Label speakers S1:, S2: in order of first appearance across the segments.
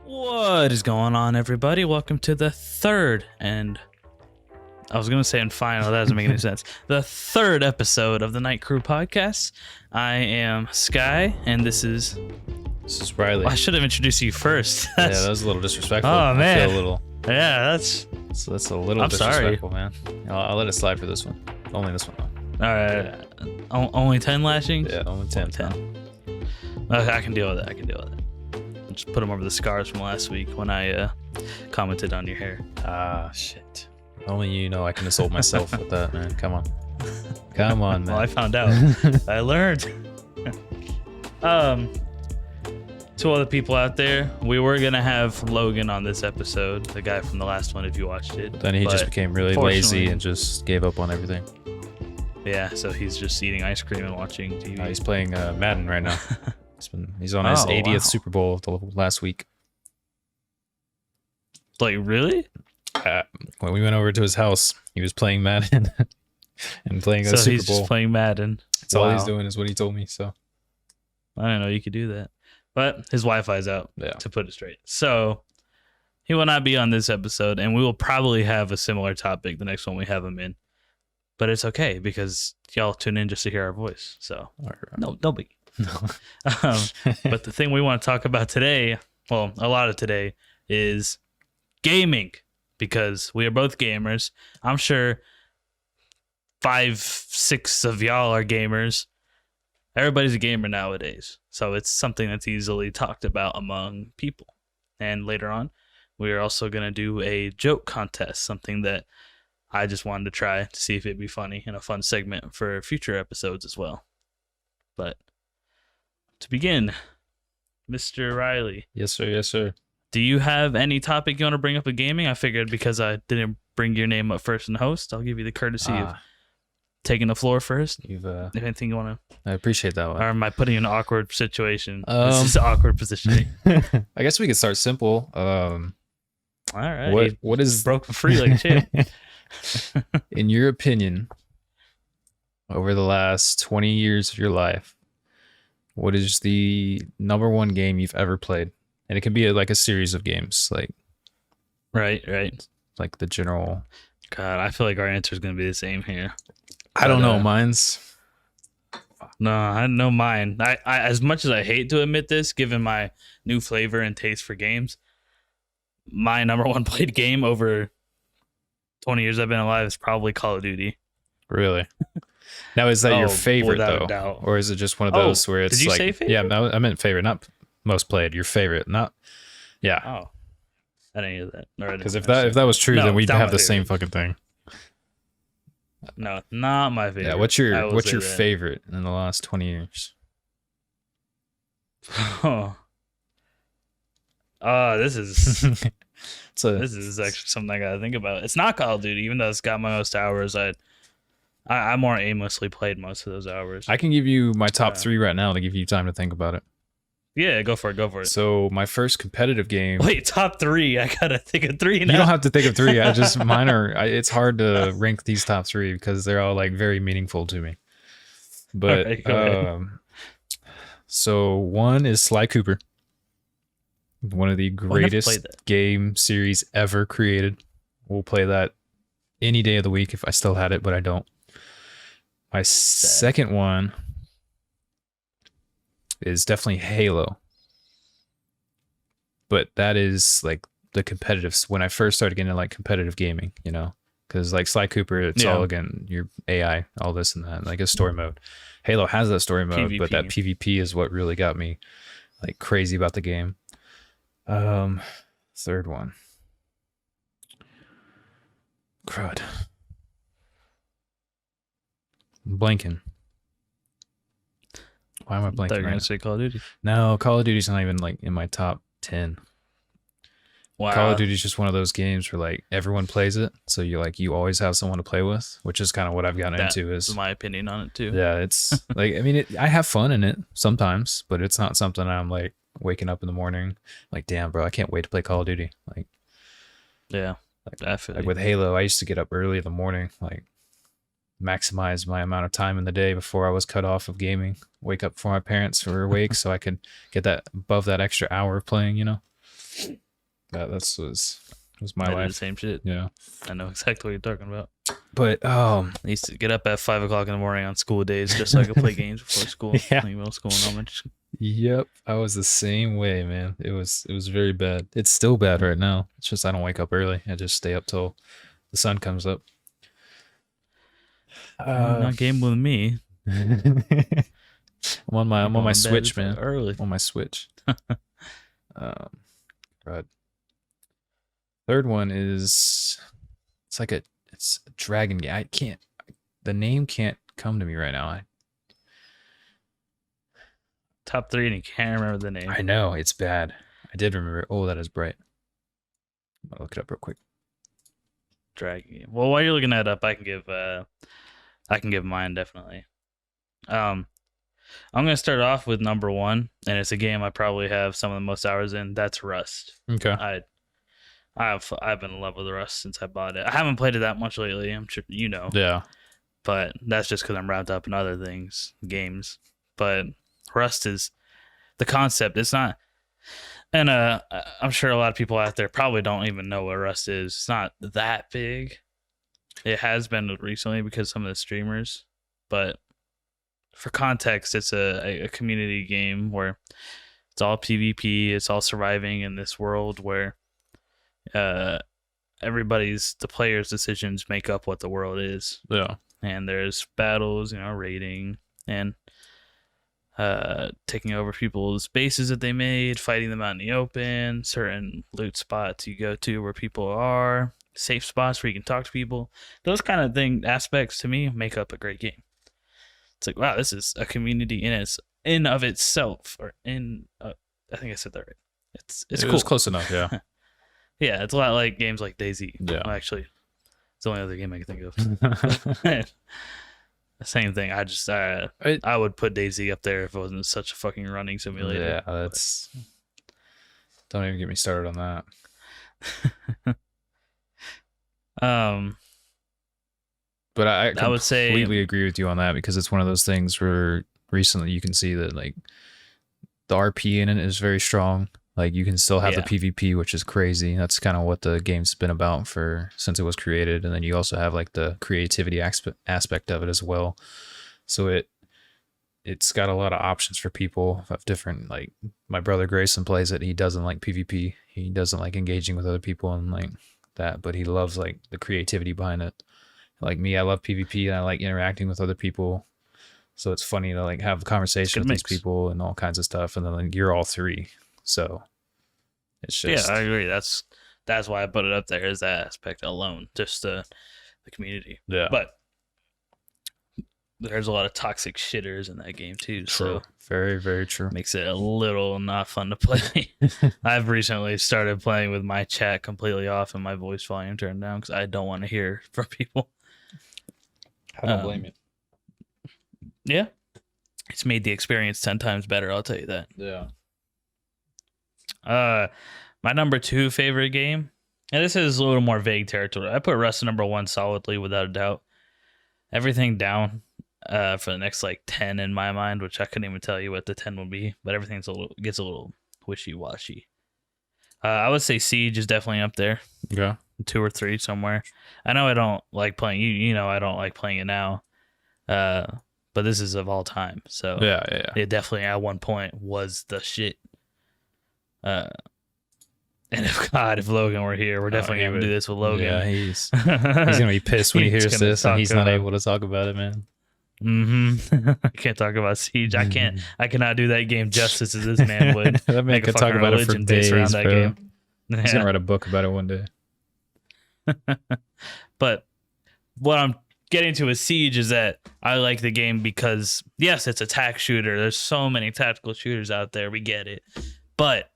S1: What is going on, everybody? Welcome to the third and I was going to say and final. That doesn't make any sense. The third episode of the Night Crew podcast. I am Skye, and this is
S2: Riley.
S1: I should have introduced you first.
S2: Yeah, that was a little disrespectful.
S1: Oh, man.
S2: I feel a little.
S1: Yeah, that's
S2: a little
S1: I'm
S2: disrespectful, man. I'll let it slide for this one. Only this one, though.
S1: all right. Only 10 lashings?
S2: Yeah, only 10.
S1: 10. Okay, I can deal with it. I'll just put them over the scars from last week when I commented on your hair.
S2: Ah, shit. Only you know I can insult myself with that, man. Come on. Come on, man.
S1: Well, I found out. I learned. To all the people out there, we were gonna have Logan on this episode, the guy from the last one, if you watched it.
S2: Then he
S1: But
S2: just became really lazy and just gave up on everything.
S1: yeah, so he's just eating ice cream and watching TV.
S2: He's playing Madden right now. He's on his 80th
S1: wow.
S2: Super Bowl last week.
S1: Like, really?
S2: When we went over to his house, he was playing Madden and playing a
S1: So
S2: Super
S1: he's
S2: Bowl.
S1: just playing Madden.
S2: That's all he's doing, is what he told me. So
S1: I didn't know you could do that. But his Wi-Fi's out,
S2: yeah.
S1: to put it straight. So he will not be on this episode, and we will probably have a similar topic the next one we have him in. But it's okay, because y'all tune in just to hear our voice. So no biggie. But the thing we want to talk about today, well, a lot of today, is gaming, because we are both gamers. I'm sure 5, 6 of y'all are gamers. Everybody's a gamer nowadays, so it's something that's easily talked about among people. And later on, we are also going to do a joke contest, something that I just wanted to try to see if it'd be funny and a fun segment for future episodes as well. But to begin, Mr. Riley.
S2: Yes, sir. Yes, sir.
S1: Do you have any topic you want to bring up with gaming? I figured because I didn't bring your name up first in host, I'll give you the courtesy of taking the floor first.
S2: You've
S1: if anything you want to...
S2: I appreciate that one.
S1: Or am I putting you in an awkward situation? This is awkward positioning.
S2: I guess we could start simple.
S1: All right.
S2: What is
S1: broke free like a champ.
S2: in your opinion, over the last 20 years of your life, what is the number one game you've ever played? And it can be like a series of games, like
S1: Right.
S2: like the general.
S1: God, I feel like our answer is going to be the same here.
S2: I don't know. Mine's
S1: No, I know mine. I as much as I hate to admit this, given my new flavor and taste for games, my number one played game over 20 years I've been alive is probably Call of Duty.
S2: really. Now, is that your favorite
S1: without
S2: though,
S1: a doubt.
S2: or is it just one of those where it's
S1: did you
S2: like,
S1: say favorite?
S2: yeah, no, I meant favorite, not most played. Your favorite, not, yeah.
S1: Oh, I didn't hear that.
S2: Because if that was true,
S1: No,
S2: then we'd
S1: it's not
S2: have
S1: my
S2: the same
S1: favorite.
S2: fucking thing.
S1: No, not my favorite.
S2: Yeah, what's your
S1: I will say that.
S2: favorite in the last 20 years?
S1: Oh, this is
S2: So
S1: this is actually something I gotta think about. It's not Call of Duty, even though it's got my most hours. I more aimlessly played most of those hours.
S2: I can give you my top 3 right now to give you time to think about it.
S1: Yeah, go for it.
S2: So my first competitive game.
S1: Wait, top 3. I gotta think of 3 now.
S2: You don't have to think of 3. Mine are. It's hard to rank these top 3 because they're all like very meaningful to me. But
S1: Alright, go ahead.
S2: So one is Sly Cooper, one of the
S1: never
S2: greatest
S1: played that.
S2: game series ever created. We'll play that any day of the week if I still had it, but I don't. My second one is definitely Halo. But that is like the competitive, when I first started getting into like competitive gaming, you know, because like Sly Cooper, it's all again, your AI, all this and that, like a story mode. Halo has that story mode,
S1: PvP.
S2: but that PvP is what really got me like crazy about the game. Third one. Crud. I'm blanking. Why am I
S1: I thought you
S2: blanking
S1: were
S2: right
S1: gonna
S2: now?
S1: say Call of Duty.
S2: No, Call of Duty's not even like in my top 10.
S1: Wow.
S2: Call of Duty is just one of those games where like everyone plays it, so you always have someone to play with, which is kind of what I've gotten into. Is
S1: my opinion on it too.
S2: yeah, it's like, I mean, I have fun in it sometimes, but it's not something I'm like waking up in the morning like, damn, bro, I can't wait to play Call of Duty. Like,
S1: Yeah, definitely.
S2: like with Halo, I used to get up early in the morning, like maximize my amount of time in the day before I was cut off of gaming. Wake up before my parents were awake so I could get that above that extra hour of playing, you know? That was my
S1: I did
S2: life.
S1: the same shit.
S2: Yeah.
S1: I know exactly what you're talking about.
S2: But
S1: I used to get up at 5 o'clock in the morning on school days just so I could play games before school,
S2: Yeah.
S1: like middle school and elementary.
S2: Yep, I was the same way, man. It was very bad. It's still bad right now. It's just I don't wake up early. I just stay up till the sun comes up.
S1: Not game with me.
S2: I'm on my
S1: Going to bed
S2: Switch, man.
S1: early.
S2: On my Switch. Right. Third one is it's a dragon game. The name can't come to me right now.
S1: Top 3 and you can't remember the name.
S2: I know it's bad. I did remember. Oh, that is bright. I'll look it up real quick.
S1: Dragon game. Well, while you're looking that up, I can give mine definitely. I'm gonna start off with number 1, and it's a game I probably have some of the most hours in. That's Rust.
S2: Okay.
S1: I've been in love with Rust since I bought it. I haven't played it that much lately. I'm sure you know.
S2: Yeah.
S1: But that's just because I'm wrapped up in other games. But Rust is the concept. It's not, and I'm sure a lot of people out there probably don't even know what Rust is. It's not that big. It has been recently because of some of the streamers, but for context, it's a community game where it's all PvP. It's all surviving in this world where the players' decisions make up what the world is.
S2: Yeah.
S1: And there's battles, raiding and taking over people's bases that they made, fighting them out in the open, certain loot spots you go to where people are, safe spots where you can talk to people. Those kind of aspects to me make up a great game. It's like, wow, this is a community in of itself, or I think I said that right. It's
S2: It
S1: cool.
S2: was close enough, yeah.
S1: Yeah, it's a lot like games like DayZ.
S2: Yeah.
S1: Well, actually, it's the only other game I can think of. The same thing. I would put DayZ up there if it wasn't such a fucking running simulator.
S2: Yeah, that's. Don't even get me started on that. But I
S1: would say
S2: completely agree with you on that because it's one of those things where recently you can see that like the RP in it is very strong. Like you can still have the PvP, which is crazy. That's kind of what the game's been about since it was created. And then you also have like the creativity aspect of it as well. So it's got a lot of options for people of different, like my brother Grayson plays it. He doesn't like PvP. He doesn't like engaging with other people and like that, but he loves like the creativity behind it. Like me, I love PvP and I like interacting with other people. So it's funny to like have a conversation with these people and all kinds of stuff. And then like, you're all three. So it's just.
S1: Yeah, I agree. That's why I put it up there, is that aspect alone, just the community.
S2: Yeah.
S1: But there's a lot of toxic shitters in that game too.
S2: True.
S1: So
S2: Very, very true.
S1: makes it a little not fun to play. I've recently started playing with my chat completely off and my voice volume turned down because I don't want to hear from people.
S2: I don't blame you.
S1: Yeah. It's made the experience 10 times better, I'll tell you that.
S2: Yeah.
S1: My number 2 favorite game, and this is a little more vague territory. I put Rust number 1 solidly, without a doubt. Everything down for the next like 10 in my mind, which I couldn't even tell you what the 10 would be, but everything gets a little wishy-washy. I would say Siege is definitely up there.
S2: Yeah.
S1: 2 or 3 somewhere. I know I don't like playing. You know I don't like playing it now. But this is of all time, so
S2: Yeah.
S1: it definitely at one point was the shit. And if Logan were here, we're definitely gonna do this with Logan.
S2: Yeah, he's gonna be pissed when he hears this and he's not able to talk about it, man.
S1: I can't talk about Siege. I cannot do that game justice as this man would.
S2: That man could talk about it for days,
S1: around
S2: bro.
S1: that game.
S2: He's gonna write a book about it one day.
S1: But what I'm getting to with Siege is that I like the game because, yes, it's a tac shooter. There's so many tactical shooters out there. We get it. But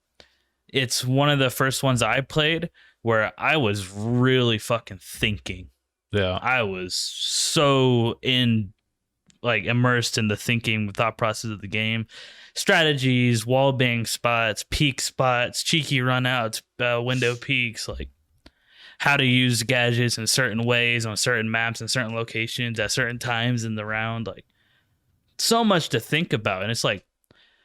S1: it's one of the first ones I played where I was really fucking thinking.
S2: Yeah.
S1: I was so immersed in the thinking thought process of the game. Strategies, wall bang spots, peek spots, cheeky runouts, window peeks, like how to use gadgets in certain ways on certain maps and certain locations at certain times in the round. Like, so much to think about. And it's like,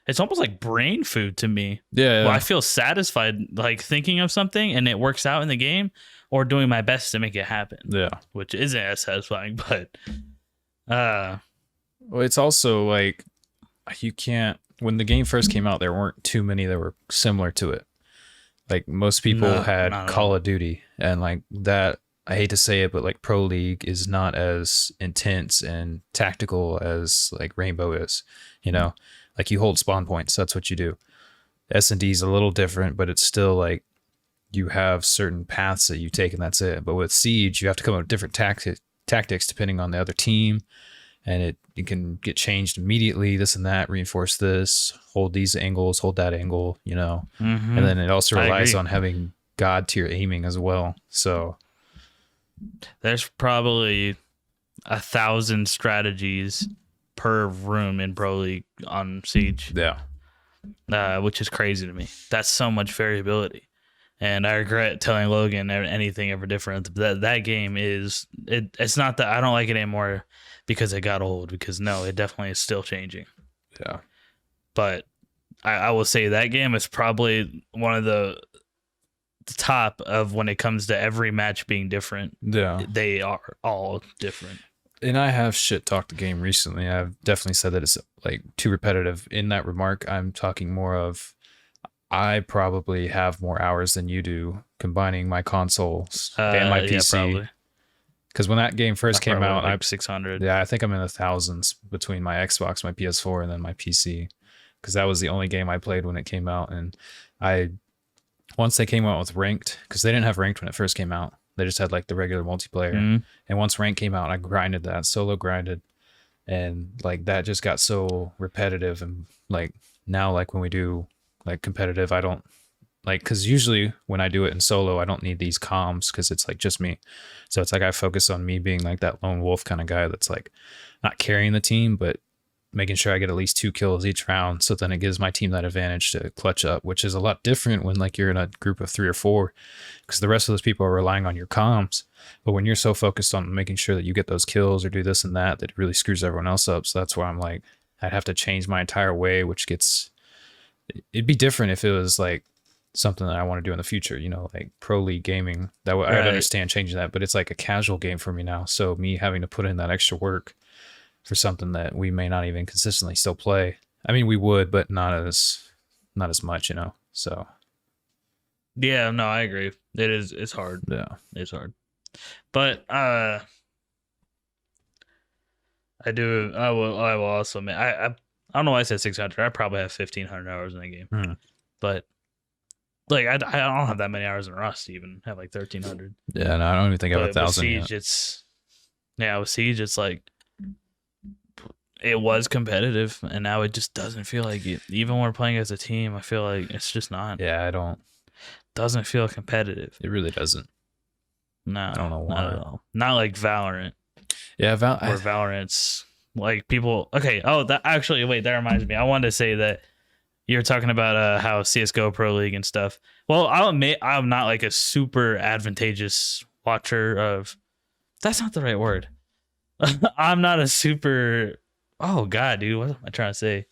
S1: it's almost like brain food to me.
S2: Yeah.
S1: Well, I feel satisfied like thinking of something and it works out in the game, or doing my best to make it happen.
S2: Yeah.
S1: Which isn't as satisfying, but
S2: well, it's also like you can't. When the game first came out, there weren't too many that were similar to it. Like most people had Call of Duty, and like that. I hate to say it, but like Pro League is not as intense and tactical as like Rainbow is. You know, like you hold spawn points. That's what you do. S&D is a little different, but it's still like you have certain paths that you take, and that's it. But with Siege, you have to come up with different tactics depending on the other team, and it can get changed immediately. This and that, reinforce this, hold these angles, hold that angle. You know, and then it also relies on having god tier aiming as well. So.
S1: There's probably 1,000 strategies per room in Pro League on Siege.
S2: Yeah.
S1: Which is crazy to me. That's so much variability. And I regret telling Logan anything ever different. That game is, it's not that I don't like it anymore because it got old, because no, it definitely is still changing.
S2: Yeah.
S1: But I will say that game is probably one of the top of when it comes to every match being different.
S2: Yeah.
S1: They are all different.
S2: And I have shit talked the game recently. I've definitely said that it's like too repetitive. In that remark, I'm talking more of I probably have more hours than you do combining my consoles and my PC. Because when that game first came out,
S1: like 600.
S2: Yeah, I think I'm in the thousands between my Xbox, my PS4, and then my PC. Because that was the only game I played when it came out. And once they came out with ranked, because they didn't have ranked when it first came out. They just had like the regular multiplayer. And once ranked came out, I grinded that, solo grinded. And like that just got so repetitive. And like now, like when we do like competitive, I don't like, because usually when I do it in solo, I don't need these comms because it's like just me. So it's like I focus on me being like that lone wolf kind of guy that's like not carrying the team, but making sure I get at least 2 kills each round. So then it gives my team that advantage to clutch up, which is a lot different when like you're in a group of 3 or 4, because the rest of those people are relying on your comms. But when you're so focused on making sure that you get those kills or do this and that, that it really screws everyone else up. So that's why I'm like, I'd have to change my entire way, which it'd be different if it was like something that I want to do in the future, you know, like Pro League gaming. That I'd understand changing that, but it's like a casual game for me now. So me having to put in that extra work for something that we may not even consistently still play. I mean, we would, but not as much, you know. So
S1: yeah, no, I agree. It's hard.
S2: Yeah,
S1: it's hard. But I will also admit, I don't know why I said 600. I probably have 1,500 hours in the game. But like I don't have that many hours in Rust. Even have like 1,300.
S2: Yeah, no, I don't even think I have 1,000
S1: yet. With Siege, it's like it was competitive, and now it just doesn't feel like it. Even when we're playing as a team, I feel like it's just not.
S2: Yeah,
S1: doesn't feel competitive.
S2: It really doesn't.
S1: No,
S2: I don't know why.
S1: Not at all. Not like Valorant.
S2: Yeah,
S1: Valorant's like people. Okay. Oh, that reminds me. I wanted to say that you're talking about how CS:GO Pro League and stuff. Well, I'll admit I'm not like a super advantageous watcher of. That's not the right word. I'm not a super. Oh God, dude, what am I trying to say?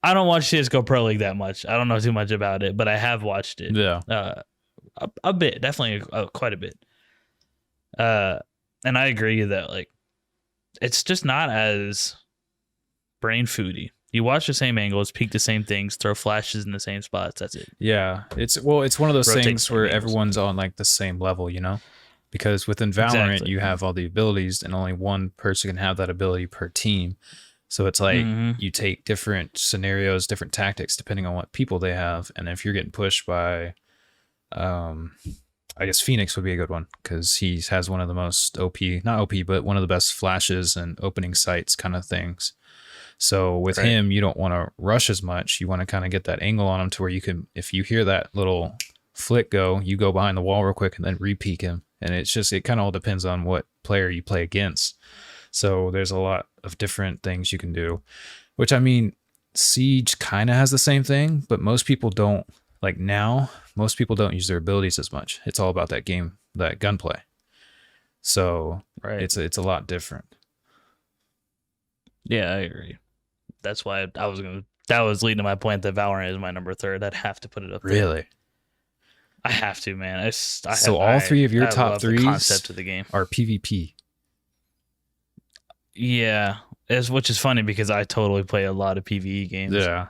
S1: I don't watch CS:GO Pro League that much. I don't know too much about it, but I have watched it.
S2: Yeah.
S1: A bit, definitely quite a bit. And I agree that like it's just not as brain foody. You watch the same angles, peek the same things, throw flashes in the same spots. That's it.
S2: Yeah, it's one of those things where everyone's on like the same level, you know? Because within Valorant, you have all the abilities, and only one person can have that ability per team. So it's like you take different scenarios, different tactics, depending on what people they have. And if you're getting pushed by, I guess Phoenix would be a good one, because he has one of the most not OP, but one of the best flashes and opening sights kind of things. So with him, you don't want to rush as much. You want to kind of get that angle on him to where you can, if you hear that little flick go, you go behind the wall real quick and then re-peek him. And it kind of all depends on what player you play against. So there's a lot of different things you can do, which I mean, Siege kind of has the same thing, but most people don't. Like now, most people don't use their abilities as much. It's all about that gunplay. So it's a lot different.
S1: Yeah, I agree. That's why I was going to That was leading to my point that Valorant is my number 3. I'd have to put it up there.
S2: Really?
S1: I have to, man.
S2: All three of your
S1: I
S2: top
S1: love
S2: threes
S1: the concept of the game.
S2: are PvP.
S1: Yeah, which is funny because I totally play a lot of PvE games.
S2: Yeah.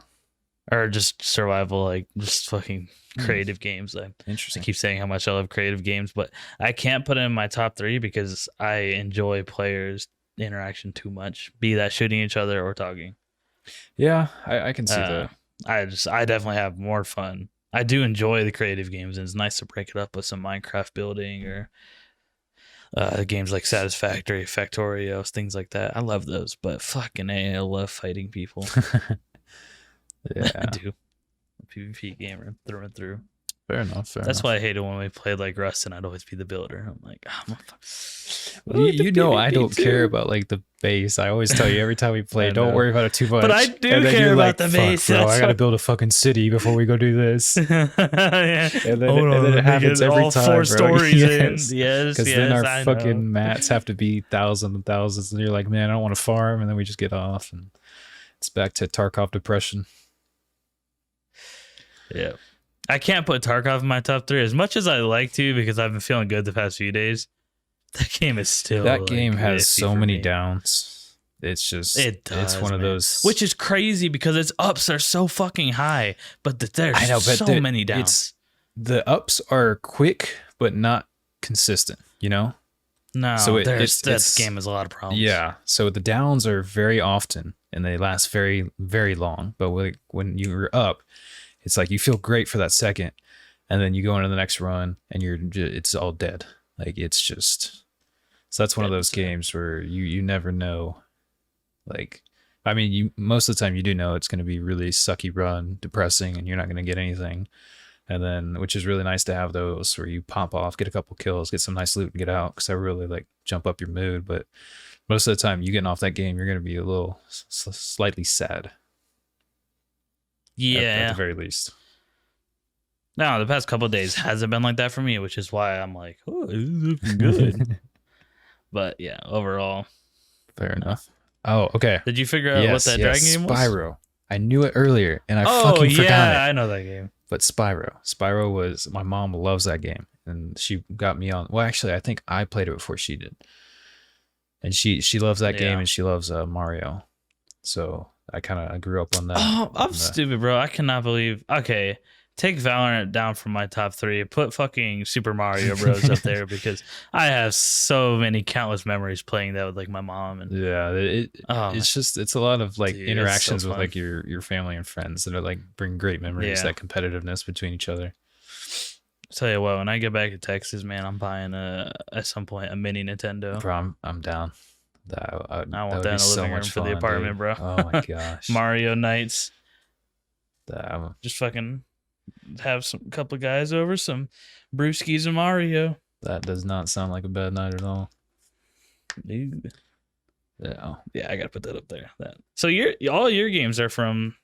S1: Or just survival, like just fucking creative games. I
S2: Interesting.
S1: keep saying how much I love creative games, but I can't put it in my top 3 because I enjoy players' interaction too much, be that shooting each other or talking.
S2: Yeah, I can see that.
S1: I definitely have more fun. I do enjoy the creative games, and it's nice to break it up with some Minecraft building or games like Satisfactory, Factorios, things like that. I love those, but fucking A, I love fighting people.
S2: Yeah,
S1: I do. A PvP gamer through and through.
S2: fair enough.
S1: That's why I hated when we played like Rust and I'd always be the builder. I'm like,
S2: you know, I don't care about like the base. I always tell you every time we play, don't worry about it too much.
S1: But I do
S2: and then
S1: care
S2: you're
S1: about
S2: like,
S1: the
S2: fuck,
S1: base.
S2: bro, I gotta build a fucking city before we go do this.
S1: Yeah.
S2: And then it happens every
S1: all
S2: time,
S1: 4
S2: bro.
S1: stories
S2: Yes.
S1: in. Yes,
S2: Because
S1: yes,
S2: then our
S1: I
S2: fucking
S1: know.
S2: mats have to be thousands and thousands, and you're like, man, I don't want to farm, and then we just get off, and it's back to Tarkov depression.
S1: Yeah. I can't put Tarkov in my top 3 as much as I like to because I've been feeling good the past few days. That game is still
S2: That
S1: like,
S2: game has
S1: iffy
S2: so
S1: for
S2: many
S1: me.
S2: downs. It's just it's one of
S1: man.
S2: those,
S1: which is crazy because its ups are so fucking high, but there's
S2: I know, but
S1: so many downs.
S2: It's the ups are quick but not consistent, you know?
S1: No,
S2: So
S1: that game has a lot of problems.
S2: Yeah. So the downs are very often and they last very, very long. But when you're up, it's like you feel great for that second, and then you go into the next run and it's all dead. Like it's just, so that's one of those games where you never know. Like, I mean, you most of the time you do know it's going to be really sucky run, depressing, and you're not going to get anything. And then, which is really nice to have those where you pop off, get a couple kills, get some nice loot, and get out. Because I really like jump up your mood. But most of the time, you getting off that game, you're going to be a little slightly sad.
S1: Yeah.
S2: At the very least.
S1: No, the past couple of days hasn't been like that for me, which is why I'm like, oh, this is looking good. But yeah, overall.
S2: Fair enough. Oh, okay.
S1: Did you figure out what that dragon game was?
S2: Spyro. I knew it earlier, and I fucking forgot it.
S1: I know that game.
S2: But Spyro was, my mom loves that game, and she got me on. Well, actually, I think I played it before she did, and she loves that game, and she loves Mario. So I grew up on that.
S1: Oh, I'm stupid, bro. I cannot believe. Okay, take Valorant down from my top 3. Put fucking Super Mario Bros. Up there because I have so many countless memories playing that with like my mom. And
S2: yeah, it's a lot of like interactions with like your family and friends that are like bring great memories. That competitiveness between each other.
S1: I'll tell you what, when I get back to Texas, man, I'm buying at some point a mini Nintendo.
S2: Bro, I'm down.
S1: I want that in the living room for the apartment, bro.
S2: Oh my gosh.
S1: Mario nights. Just fucking have some couple of guys over, some brewskis and Mario.
S2: That does not sound like a bad night at all.
S1: Ew.
S2: Yeah,
S1: I gotta put that up there. So all your games are from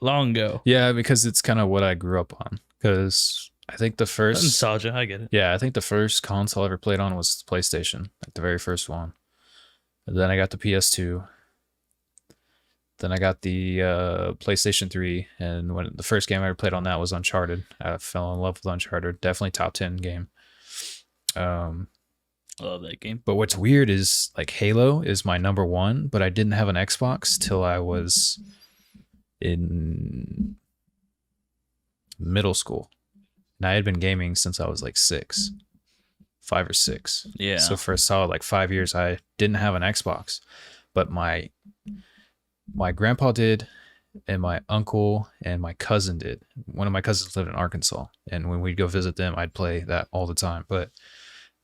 S1: long ago.
S2: Yeah, because it's kind of what I grew up on. Because I think the first
S1: nostalgia, I get it.
S2: Yeah, I think the first console I ever played on was the PlayStation, like the very first one. And then I got the PS2. Then I got the PlayStation 3, and when the first game I ever played on that was Uncharted. I fell in love with Uncharted. Definitely top 10 game.
S1: Love that game.
S2: But what's weird is like Halo is my number 1, but I didn't have an Xbox till I was in middle school. And I had been gaming since I was like 5 or 6.
S1: Yeah.
S2: So for a solid like 5 years, I didn't have an Xbox, but my grandpa did, and my uncle and my cousin did. One of my cousins lived in Arkansas, and when we'd go visit them, I'd play that all the time. But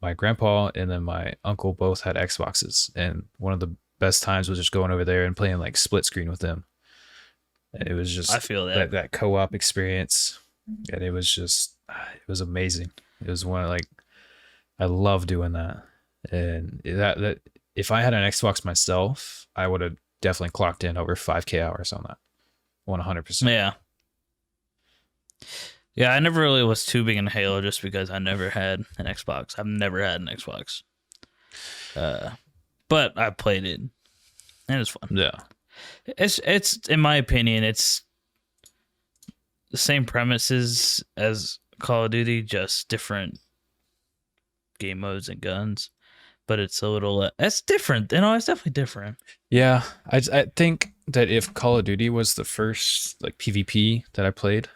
S2: my grandpa and then my uncle both had Xboxes, and one of the best times was just going over there and playing like split screen with them. It was just,
S1: I feel that
S2: co-op experience, and it was amazing. It was I love doing that, and that if I had an Xbox myself, I would have definitely clocked in over 5K hours on that. 100%.
S1: Yeah. Yeah, I never really was too big into Halo just because I never had an Xbox. I've never had an Xbox. But I played it. And it was fun.
S2: Yeah.
S1: It's in my opinion, it's the same premises as Call of Duty, just different game modes and guns. But it's a little, it's different. It's definitely different.
S2: Yeah, I think that if Call of Duty was the first like PvP that I played,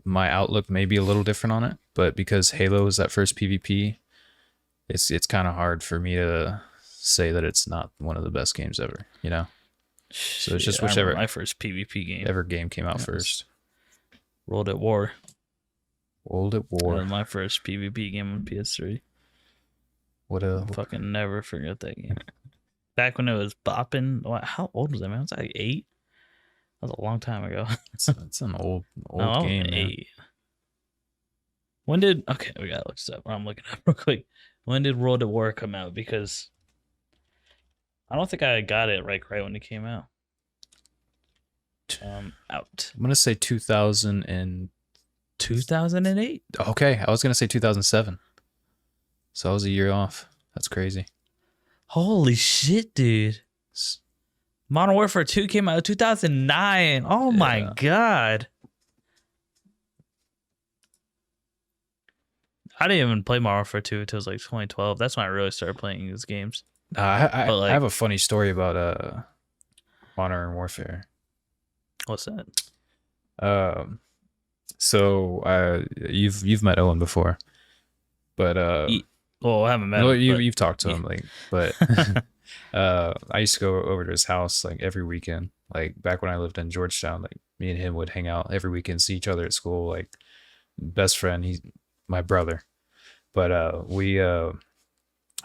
S2: my outlook may be a little different on it. But because Halo was that first PvP, it's kind of hard for me to say that it's not one of the best games ever. So it's just whichever
S1: my first PvP game.
S2: Ever game came out first.
S1: World at War.
S2: World at War.
S1: That was my first PvP game on PS3. I'll fucking never forget that game. Back when it was bopping. How old was I, man? I was like 8. That was a long time ago.
S2: It's an old game.
S1: 8. When did? Okay, we gotta look this up. I'm looking up real quick. When did World at War come out? Because I don't think I got it right when it came out. Out.
S2: I'm gonna say
S1: 2008.
S2: Okay, I was gonna say 2007. So I was a year off. That's crazy.
S1: Holy shit, dude. Modern Warfare 2 came out in 2009. Oh my god. I didn't even play Modern Warfare 2 until it was like 2012. That's when I really started playing these games.
S2: I have a funny story about Modern Warfare.
S1: What's that?
S2: So you've met Owen before, but
S1: I haven't met him.
S2: You've talked to him, but I used to go over to his house like every weekend. Like back when I lived in Georgetown, like me and him would hang out every weekend, see each other at school. Like best friend, he's my brother. But I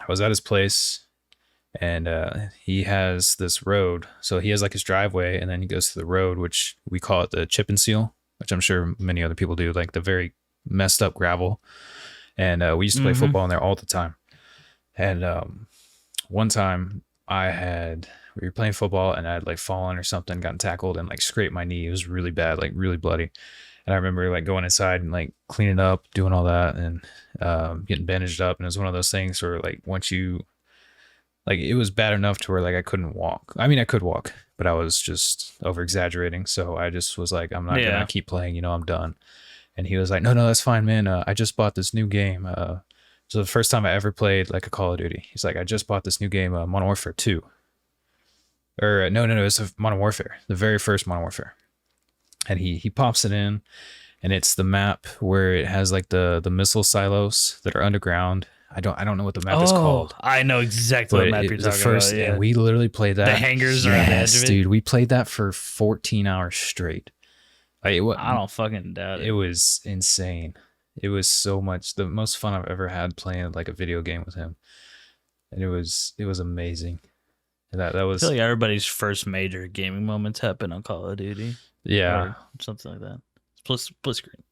S2: was at his place, and he has this road. So he has like his driveway, and then he goes to the road, which we call it the chip and seal, which I'm sure many other people do, like the very messed up gravel. And we used to play football in there all the time. And one time we were playing football, and I'd like fallen or something, gotten tackled, and like scraped my knee. It was really bad, like really bloody. And I remember like going inside and like cleaning up, doing all that, and getting bandaged up. And it was one of those things where like once you, like it was bad enough to where like I couldn't walk. I mean, I could walk, but I was just over exaggerating. So I just was like, I'm not gonna keep playing. I'm done. And he was like, no, that's fine, man. I just bought this new game. So the first time I ever played like a Call of Duty. He's like, I just bought this new game, Modern Warfare 2. Or no, it's Modern Warfare, the very first Modern Warfare. And he pops it in, and it's the map where it has like the missile silos that are underground. I don't know what the map is called.
S1: I know exactly what map you're talking about. Yeah.
S2: And we literally played that.
S1: The hangars are on the edge of it.
S2: Dude, we played that for 14 hours straight.
S1: I don't fucking doubt it.
S2: It was insane. It was so much the most fun I've ever had playing like a video game with him, and it was amazing. And that was.
S1: I feel like everybody's first major gaming moments happen on Call of Duty.
S2: Yeah,
S1: or something like that. Split screen.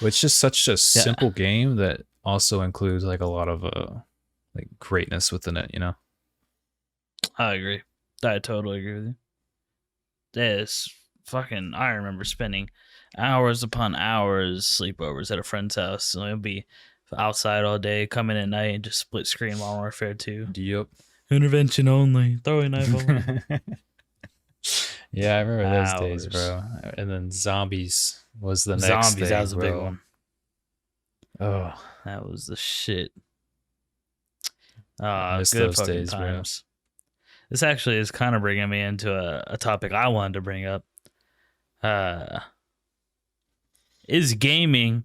S2: Well, it's just such a simple game that also includes like a lot of like greatness within it.
S1: I agree. I totally agree with you. This. Fucking, I remember spending hours upon hours sleepovers at a friend's house. So it'd be outside all day, come in at night, and just split screen Modern Warfare 2.
S2: Yep.
S1: Intervention only. Throwing knife only.
S2: Yeah, I remember those days, bro. And then Zombies was the next thing,
S1: that was
S2: bro.
S1: a big one.
S2: Oh,
S1: that was the shit.
S2: Miss
S1: good
S2: those
S1: fucking
S2: days,
S1: times. Bro. This actually is kind of bringing me into a topic I wanted to bring up. Is gaming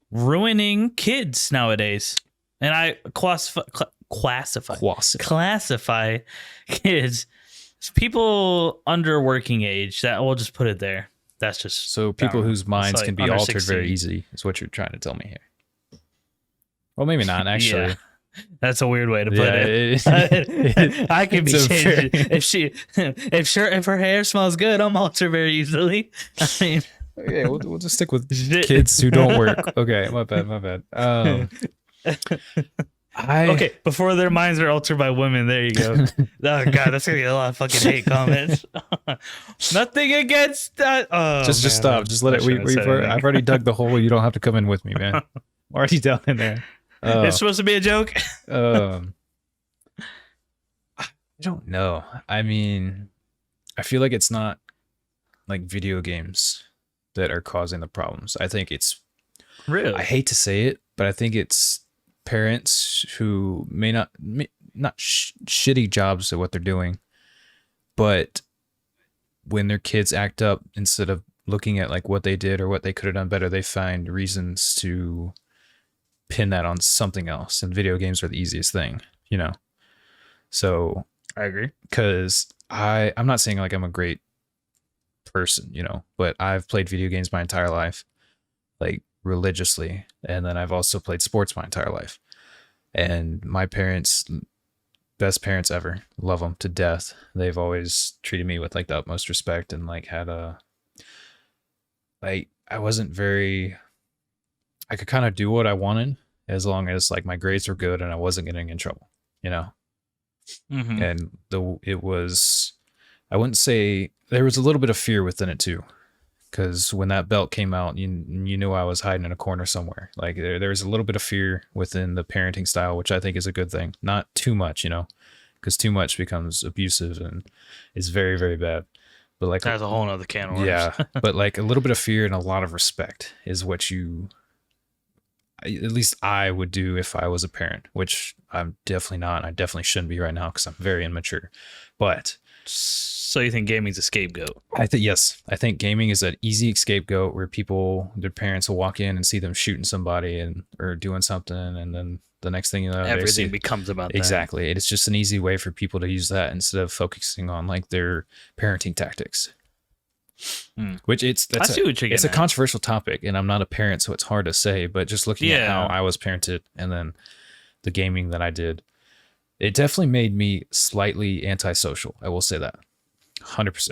S1: ruining kids nowadays? And I classify kids as people under working age. That we'll just put it there. That's just
S2: so people whose minds can be altered
S1: 16.
S2: very easy is what you're trying to tell me here. Well, maybe not actually.
S1: Yeah. That's a weird way to put it. I can be changed if her hair smells good. I'm altered very easily. I mean,
S2: okay, we'll just stick with kids who don't work. Okay, my bad.
S1: Okay, before their minds are altered by women. There you go. Oh god, that's gonna get a lot of fucking hate comments. Nothing against that. Oh,
S2: just stop. Just let it. I've already dug the hole. You don't have to come in with me, man. I'm already down in there.
S1: It's supposed to be a joke.
S2: I don't know. I mean, I feel like it's not like video games that are causing the problems. I think it's, I
S1: Really?
S2: hate to say it, but I think it's parents who may not shitty jobs at what they're doing, but when their kids act up, instead of looking at like what they did or what they could have done better, they find reasons to pin that on something else. And video games are the easiest thing, you know? So,
S1: I agree.
S2: because I'm not saying like I'm a great person, you know, but I've played video games my entire life, like religiously. And then I've also played sports my entire life. And my parents, best parents ever, love them to death. They've always treated me with like the utmost respect and like had a, like, I wasn't very, I could kind of do what I wanted as long as like my grades were good and I wasn't getting in trouble, you know?
S1: Mm-hmm.
S2: And it was, I wouldn't say, there was a little bit of fear within it too, because when that belt came out, you knew I was hiding in a corner somewhere. Like there was a little bit of fear within the parenting style, which I think is a good thing. Not too much, you know, because too much becomes abusive and is very, very bad. But like,
S1: That's a whole nother can of worms.
S2: yeah, but like a little bit of fear and a lot of respect is what you, at least I would do if I was a parent, which I'm definitely not. I definitely shouldn't be right now because I'm very immature. But
S1: So you think gaming's a scapegoat?
S2: I think, yes, I think gaming is an easy scapegoat where people, their parents will walk in and see them shooting somebody and or doing something, and then the next thing you know, they see,
S1: Everything becomes about that.
S2: exactly. It's just an easy way for people to use that instead of focusing on like their parenting tactics. Which
S1: I see what you're
S2: it's a
S1: getting at.
S2: controversial topic, and I'm not a parent, so it's hard to say. But just looking at how
S1: Yeah.
S2: I was parented, and then the gaming that I did, it definitely made me slightly antisocial. I will say that, 100%.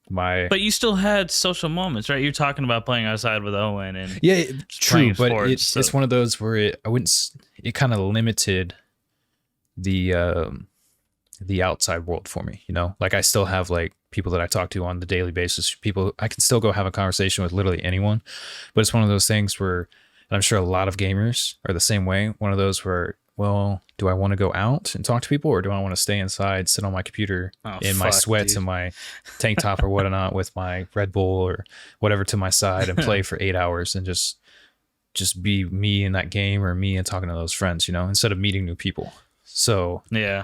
S2: My
S1: But you still had social moments, right? You're talking about playing outside with Owen and
S2: yeah,
S1: playing
S2: true, but
S1: sports, so-
S2: it's one of those where I wouldn't. It kind of limited the outside world for me, you know? Like I still have like people that I talk to on the daily basis, people I can still go have a conversation with literally anyone. But it's one of those things where, and I'm sure a lot of gamers are the same way, one of those where, well, do I want to go out and talk to people, or do I want to stay inside, sit on my computer in my sweats and my tank top or whatnot with my Red Bull or whatever to my side and play for 8 hours and just be me in that game, or me and talking to those friends, you know, instead of meeting new people. So
S1: yeah.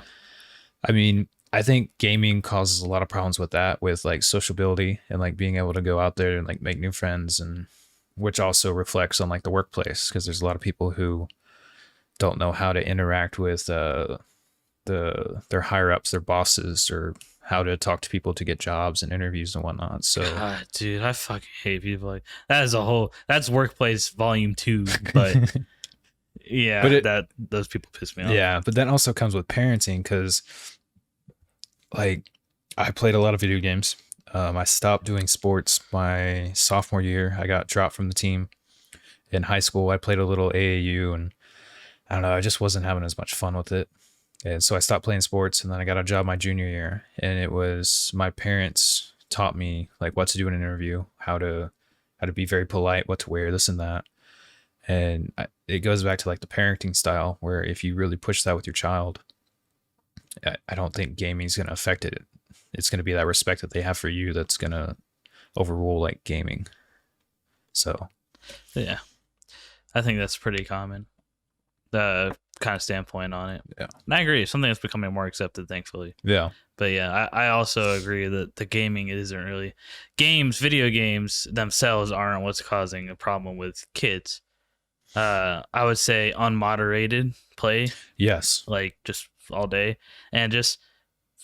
S2: I mean, I think gaming causes a lot of problems with that, with like sociability and like being able to go out there and like make new friends, and which also reflects on like the workplace, because there's a lot of people who don't know how to interact with their higher ups, their bosses, or how to talk to people to get jobs and interviews and whatnot. So,
S1: God, dude, I fucking hate people like that. Is a whole that's workplace volume 2, but yeah,
S2: but
S1: those people piss me off.
S2: yeah, but that also comes with parenting, because like I played a lot of video games. I stopped doing sports my sophomore year. I got dropped from the team. In high school, I played a little AAU, and I don't know, I just wasn't having as much fun with it. And so I stopped playing sports, and then I got a job my junior year, and it was my parents taught me like what to do in an interview, how to be very polite, what to wear, this and that. And it goes back to like the parenting style, where if you really push that with your child, I don't think gaming is going to affect it. It's going to be that respect that they have for you that's going to overrule like gaming. So,
S1: Yeah. I think that's pretty common. The kind of standpoint on it.
S2: yeah.
S1: And I agree. It's something that's becoming more accepted, thankfully.
S2: Yeah.
S1: But yeah, I also agree that the gaming isn't really video games themselves aren't what's causing a problem with kids. I would say unmoderated play,
S2: Yes.
S1: like just all day, and just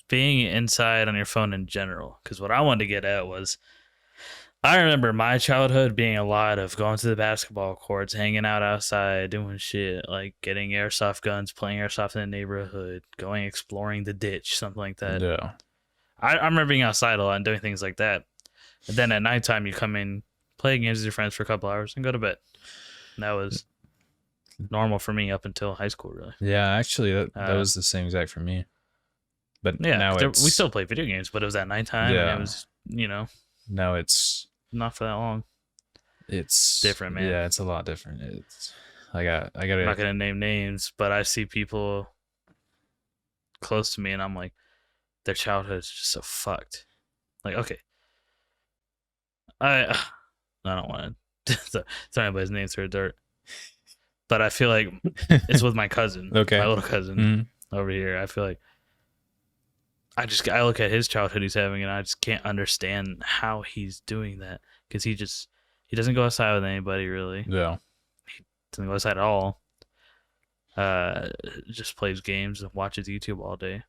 S1: being inside on your phone in general. Because what I wanted to get at was, I remember my childhood being a lot of going to the basketball courts, hanging out outside, doing shit, like getting airsoft guns, playing airsoft in the neighborhood, going exploring the ditch, something like that.
S2: Yeah.
S1: I remember being outside a lot and doing things like that. And then at nighttime, you come in, play games with your friends for a couple hours, and go to bed. And that was normal for me up until high school, really.
S2: Yeah, actually, that was the same exact for me. But
S1: Yeah,
S2: now
S1: we still play video games, but it was at nighttime,
S2: Yeah.
S1: and it was,
S2: now it's
S1: not for that long.
S2: it's
S1: Different, man.
S2: Yeah, it's a lot different. It's I got
S1: I'm not gonna name names, but I see people close to me, and I'm like, their childhood is just so fucked. Like, okay, I don't want to throw anybody's name through the dirt, but I feel like it's with my cousin,
S2: Okay.
S1: my little cousin over here. I feel like I look at his childhood he's having, and I just can't understand how he's doing that, because he doesn't go outside with anybody really.
S2: Yeah.
S1: He doesn't go outside at all. Just plays games and watches YouTube all day.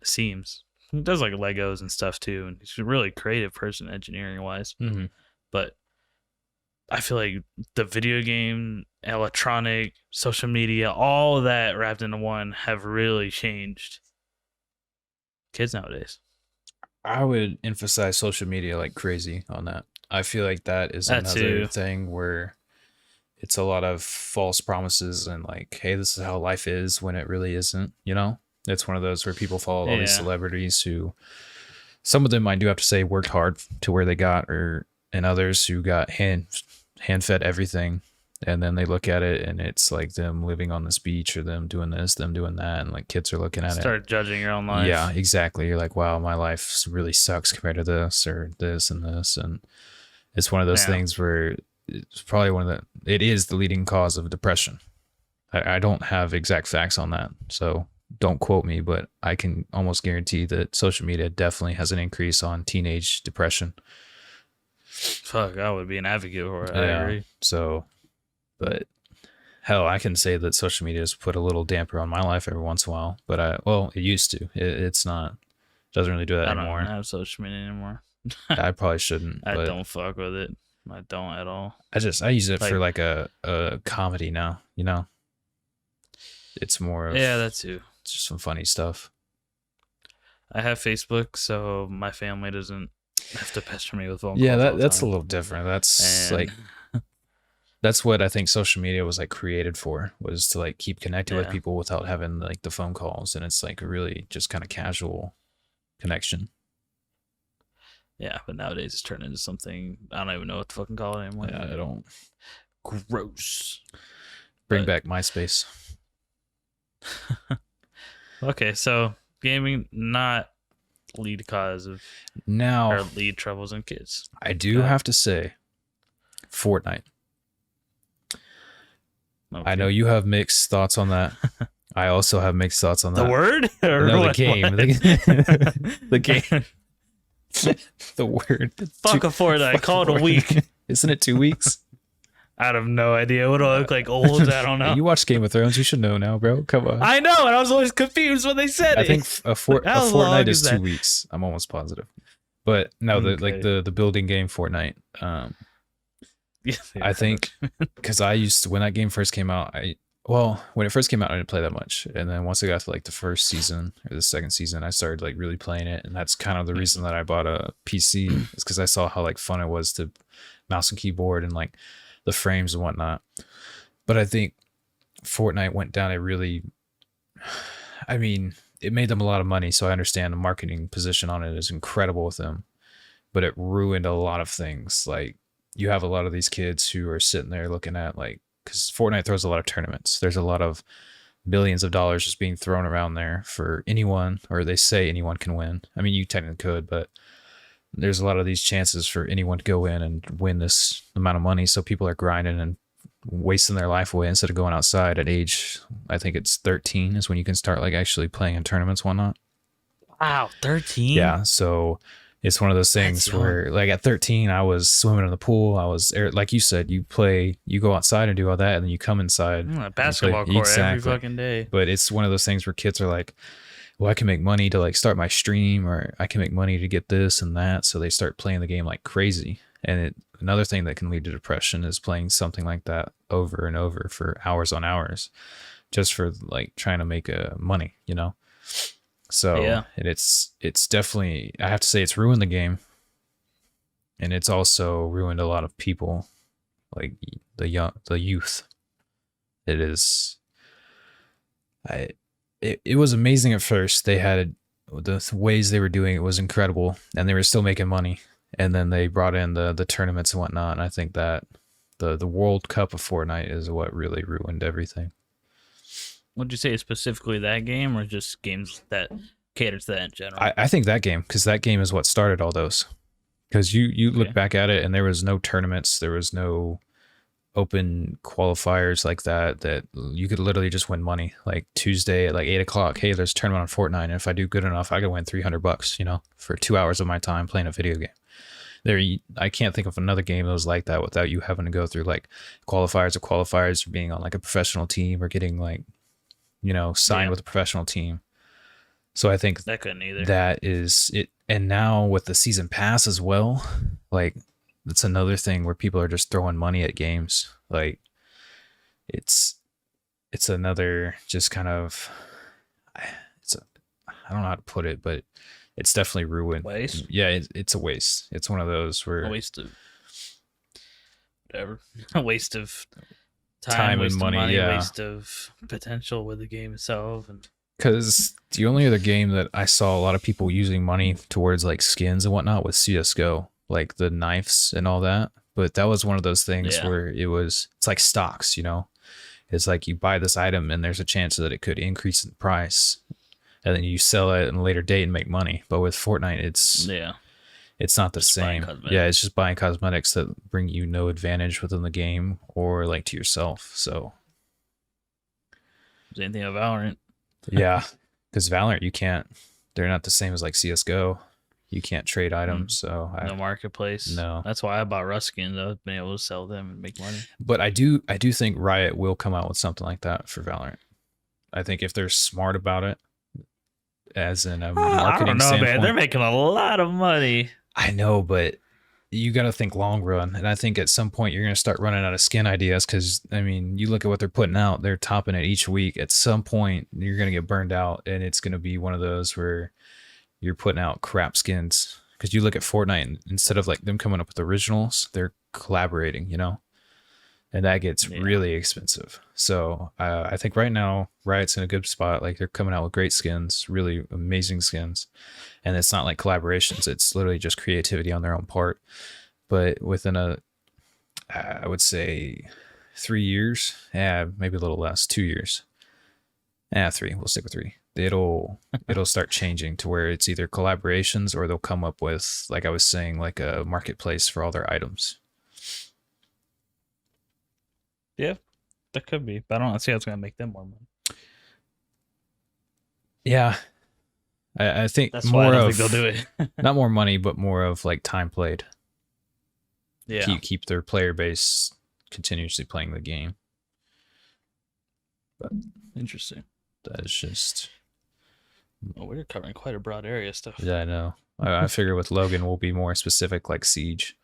S1: It seems he does like Legos and stuff too, and he's a really creative person, engineering wise.
S2: Mm-hmm.
S1: But I feel like the video game, electronic, social media, all of that wrapped into one have really changed kids nowadays.
S2: I would emphasize social media like crazy on that. I feel like that is
S1: That
S2: another
S1: too.
S2: thing where it's a lot of false promises and like, hey, this is how life is, when it really isn't, you know? It's one of those where people follow all these
S1: Yeah.
S2: celebrities who, some of them I do have to say worked hard to where they got, and others who got hand fed everything, and then they look at it and it's like them living on this beach, or them doing this, them doing that, and like kids are looking at it.
S1: Start judging your own life.
S2: Yeah, exactly. You're like, wow, my life really sucks compared to this or this and this. And it's one of those things where it's probably it is the leading cause of depression. I don't have exact facts on that, so don't quote me, but I can almost guarantee that social media definitely has an increase on teenage depression.
S1: Fuck, I would be an advocate for it. I agree.
S2: So, but hell, I can say that social media has put a little damper on my life every once in a while, but it used to. It's not, doesn't really do that anymore.
S1: I don't have social media anymore.
S2: I probably shouldn't.
S1: I don't fuck with it. I don't at all.
S2: I use it for like a comedy now, you know? It's more of,
S1: that too.
S2: It's just some funny stuff.
S1: I have Facebook, so my family doesn't have to pester me with phone calls.
S2: Yeah,
S1: all the
S2: that's a
S1: time.
S2: little different. That's
S1: And-
S2: like, that's what I think social media was like created for, was to like keep connected with people without having like the phone calls. And it's like really just kind of casual connection.
S1: Yeah, but nowadays it's turned into something, I don't even know what to fucking call it anymore.
S2: Yeah, I don't.
S1: Gross.
S2: Bring
S1: But-
S2: back MySpace.
S1: Okay, so gaming not lead cause of
S2: Now,
S1: or lead troubles in kids.
S2: I do have to say, Fortnite.
S1: Okay.
S2: I know you have mixed thoughts on that. I also have mixed thoughts on
S1: the
S2: that.
S1: word or
S2: No, the
S1: what?
S2: game.
S1: What?
S2: The game. The word.
S1: Fuck a Fortnite. Call it a week.
S2: Isn't it 2 weeks?
S1: I have no idea. What do I look like? Old? I don't know.
S2: You watch Game of Thrones. You should know now, bro. Come on.
S1: I know, and I was always confused when they said
S2: I
S1: it.
S2: think a
S1: How long
S2: Fortnite
S1: is
S2: is 2
S1: that?
S2: weeks. I'm almost positive. But no, the building game Fortnite. I think because when that game first came out, when it first came out, I didn't play that much. And then once I got to like the first season or the second season, I started like really playing it. And that's kind of the reason that I bought a PC, is because I saw how like fun it was to mouse and keyboard and like the frames and whatnot. But I think Fortnite went down it made them a lot of money. So I understand the marketing position on it is incredible with them, but it ruined a lot of things. Like, you have a lot of these kids who are sitting there looking at like, because Fortnite throws a lot of tournaments. There's a lot of billions of dollars just being thrown around there for anyone, or they say anyone can win. I mean, you technically could, but there's a lot of these chances for anyone to go in and win this amount of money. So people are grinding and wasting their life away instead of going outside at age, I think it's 13 is when you can start like actually playing in tournaments, whatnot.
S1: wow, 13.
S2: Yeah. So it's one of those things
S1: That's young.
S2: where like at 13, I was swimming in the pool. I was, like you said, you go outside and do all that, and then you come inside.
S1: A basketball
S2: play.
S1: court every
S2: Exactly.
S1: fucking day.
S2: But it's one of those things where kids are like, well, I can make money to like start my stream, or I can make money to get this and that. So they start playing the game like crazy. And another thing that can lead to depression is playing something like that over and over for hours on hours, just for like trying to make money, you know? So
S1: Yeah.
S2: and it's definitely, I have to say, it's ruined the game. And it's also ruined a lot of people, like the youth. It is, it was amazing at first. They had the ways they were doing it was incredible, and they were still making money. And then they brought in the tournaments and whatnot. And I think that the World Cup of Fortnite is what really ruined everything.
S1: Would you say specifically that game, or just games that caters to that in general.
S2: I think that game, because that game is what started all those. Because you look back at it, and there was no tournaments, there was no open qualifiers like that you could literally just win money. Like Tuesday at like 8:00, hey, there's a tournament on Fortnite, and if I do good enough, I could win $300, you know, for 2 hours of my time playing a video game. I can't think of another game that was like that without you having to go through like qualifiers or being on like a professional team or getting like, you know, signed with a professional team. So I think
S1: that couldn't either.
S2: That is it. And now with the season pass as well, like it's another thing where people are just throwing money at games. Like it's another just kind of, I don't know how to put it, but it's definitely ruined.
S1: Waste?
S2: Yeah, it's a waste. It's one of those where
S1: a waste of whatever. A waste of
S2: time
S1: waste
S2: and money,
S1: of money,
S2: yeah.
S1: Waste of potential with the game itself. And
S2: because the only other game that I saw a lot of people using money towards like skins and whatnot was CSGO, like the knives and all that. But that was one of those things where it's like stocks, you know? It's like you buy this item and there's a chance that it could increase in price, and then you sell it in a later date and make money. But with Fortnite, it's not the same. Yeah, it's just buying cosmetics that bring you no advantage within the game or like to yourself. So
S1: same thing of Valorant.
S2: Yeah, because Valorant, they're not the same as like CSGO. You can't trade items, so
S1: no marketplace.
S2: No,
S1: that's why I bought Rust skins. I've been able to sell them and make money.
S2: But I do think Riot will come out with something like that for Valorant. I think if they're smart about it, as in a marketing
S1: I don't know,
S2: standpoint.
S1: man. They're making a lot of money.
S2: I know, but you got to think long run, and I think at some point you're going to start running out of skin ideas. Because I mean, you look at what they're putting out; they're topping it each week. At some point, you're going to get burned out, and it's going to be one of those where you're putting out crap skins. Because you look at Fortnite, and instead of like them coming up with originals, they're collaborating, you know, and that gets really expensive. So I think right now Riot's in a good spot. Like they're coming out with great skins, really amazing skins. And it's not like collaborations. It's literally just creativity on their own part. But within I would say 3 years, maybe a little less, 2 years. 3, we'll stick with 3. It'll start changing to where it's either collaborations or they'll come up with, like I was saying, like a marketplace for all their items.
S1: Yeah, that could be. But I don't see how it's going to make them more money.
S2: Yeah. I think
S1: that's why I don't think they'll do it.
S2: Not more money, but more of like time played.
S1: Yeah.
S2: Keep their player base continuously playing the game. But
S1: interesting.
S2: That is just.
S1: Well, we're covering quite a broad area of stuff.
S2: Yeah, I know. I figure with Logan we'll be more specific, like Siege.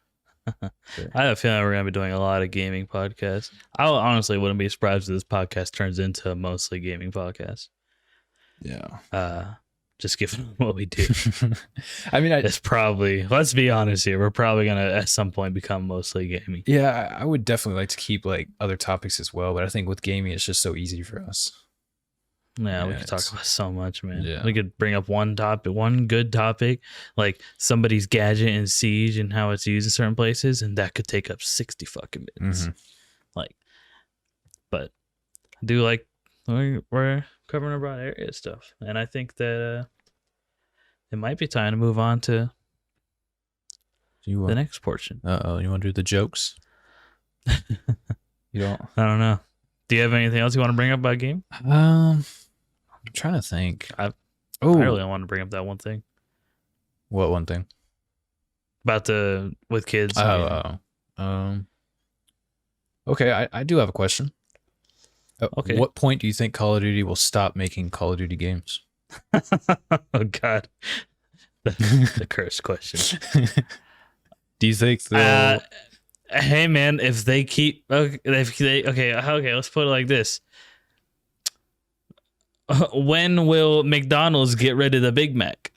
S1: Sure. I have a feeling we're going to be doing a lot of gaming podcasts. I honestly wouldn't be surprised if this podcast turns into a mostly gaming podcast.
S2: Yeah.
S1: Just given what we do.
S2: I mean,
S1: it's probably, let's be honest here, we're probably going to at some point become mostly gaming.
S2: Yeah, I would definitely like to keep like other topics as well, but I think with gaming it's just so easy for us.
S1: Yeah, we could talk about so much, man.
S2: Yeah.
S1: We could bring up one good topic, like somebody's gadget in Siege and how it's used in certain places, and that could take up 60 fucking minutes.
S2: Mm-hmm.
S1: Like, but I do like we're covering a broad area of stuff, and I think that it might be time to move on to the next portion.
S2: You want to do the jokes? You don't?
S1: I don't know. Do you have anything else you want to bring up about game?
S2: I'm trying to think.
S1: I really want to bring up that one thing.
S2: What one thing?
S1: About with kids.
S2: Okay, I do have a question.
S1: Okay.
S2: What point do you think Call of Duty will stop making Call of Duty games?
S1: Oh God, the cursed question.
S2: Do you think they'll?
S1: Hey man, if they keep okay, let's put it like this. When will McDonald's get rid of the Big Mac?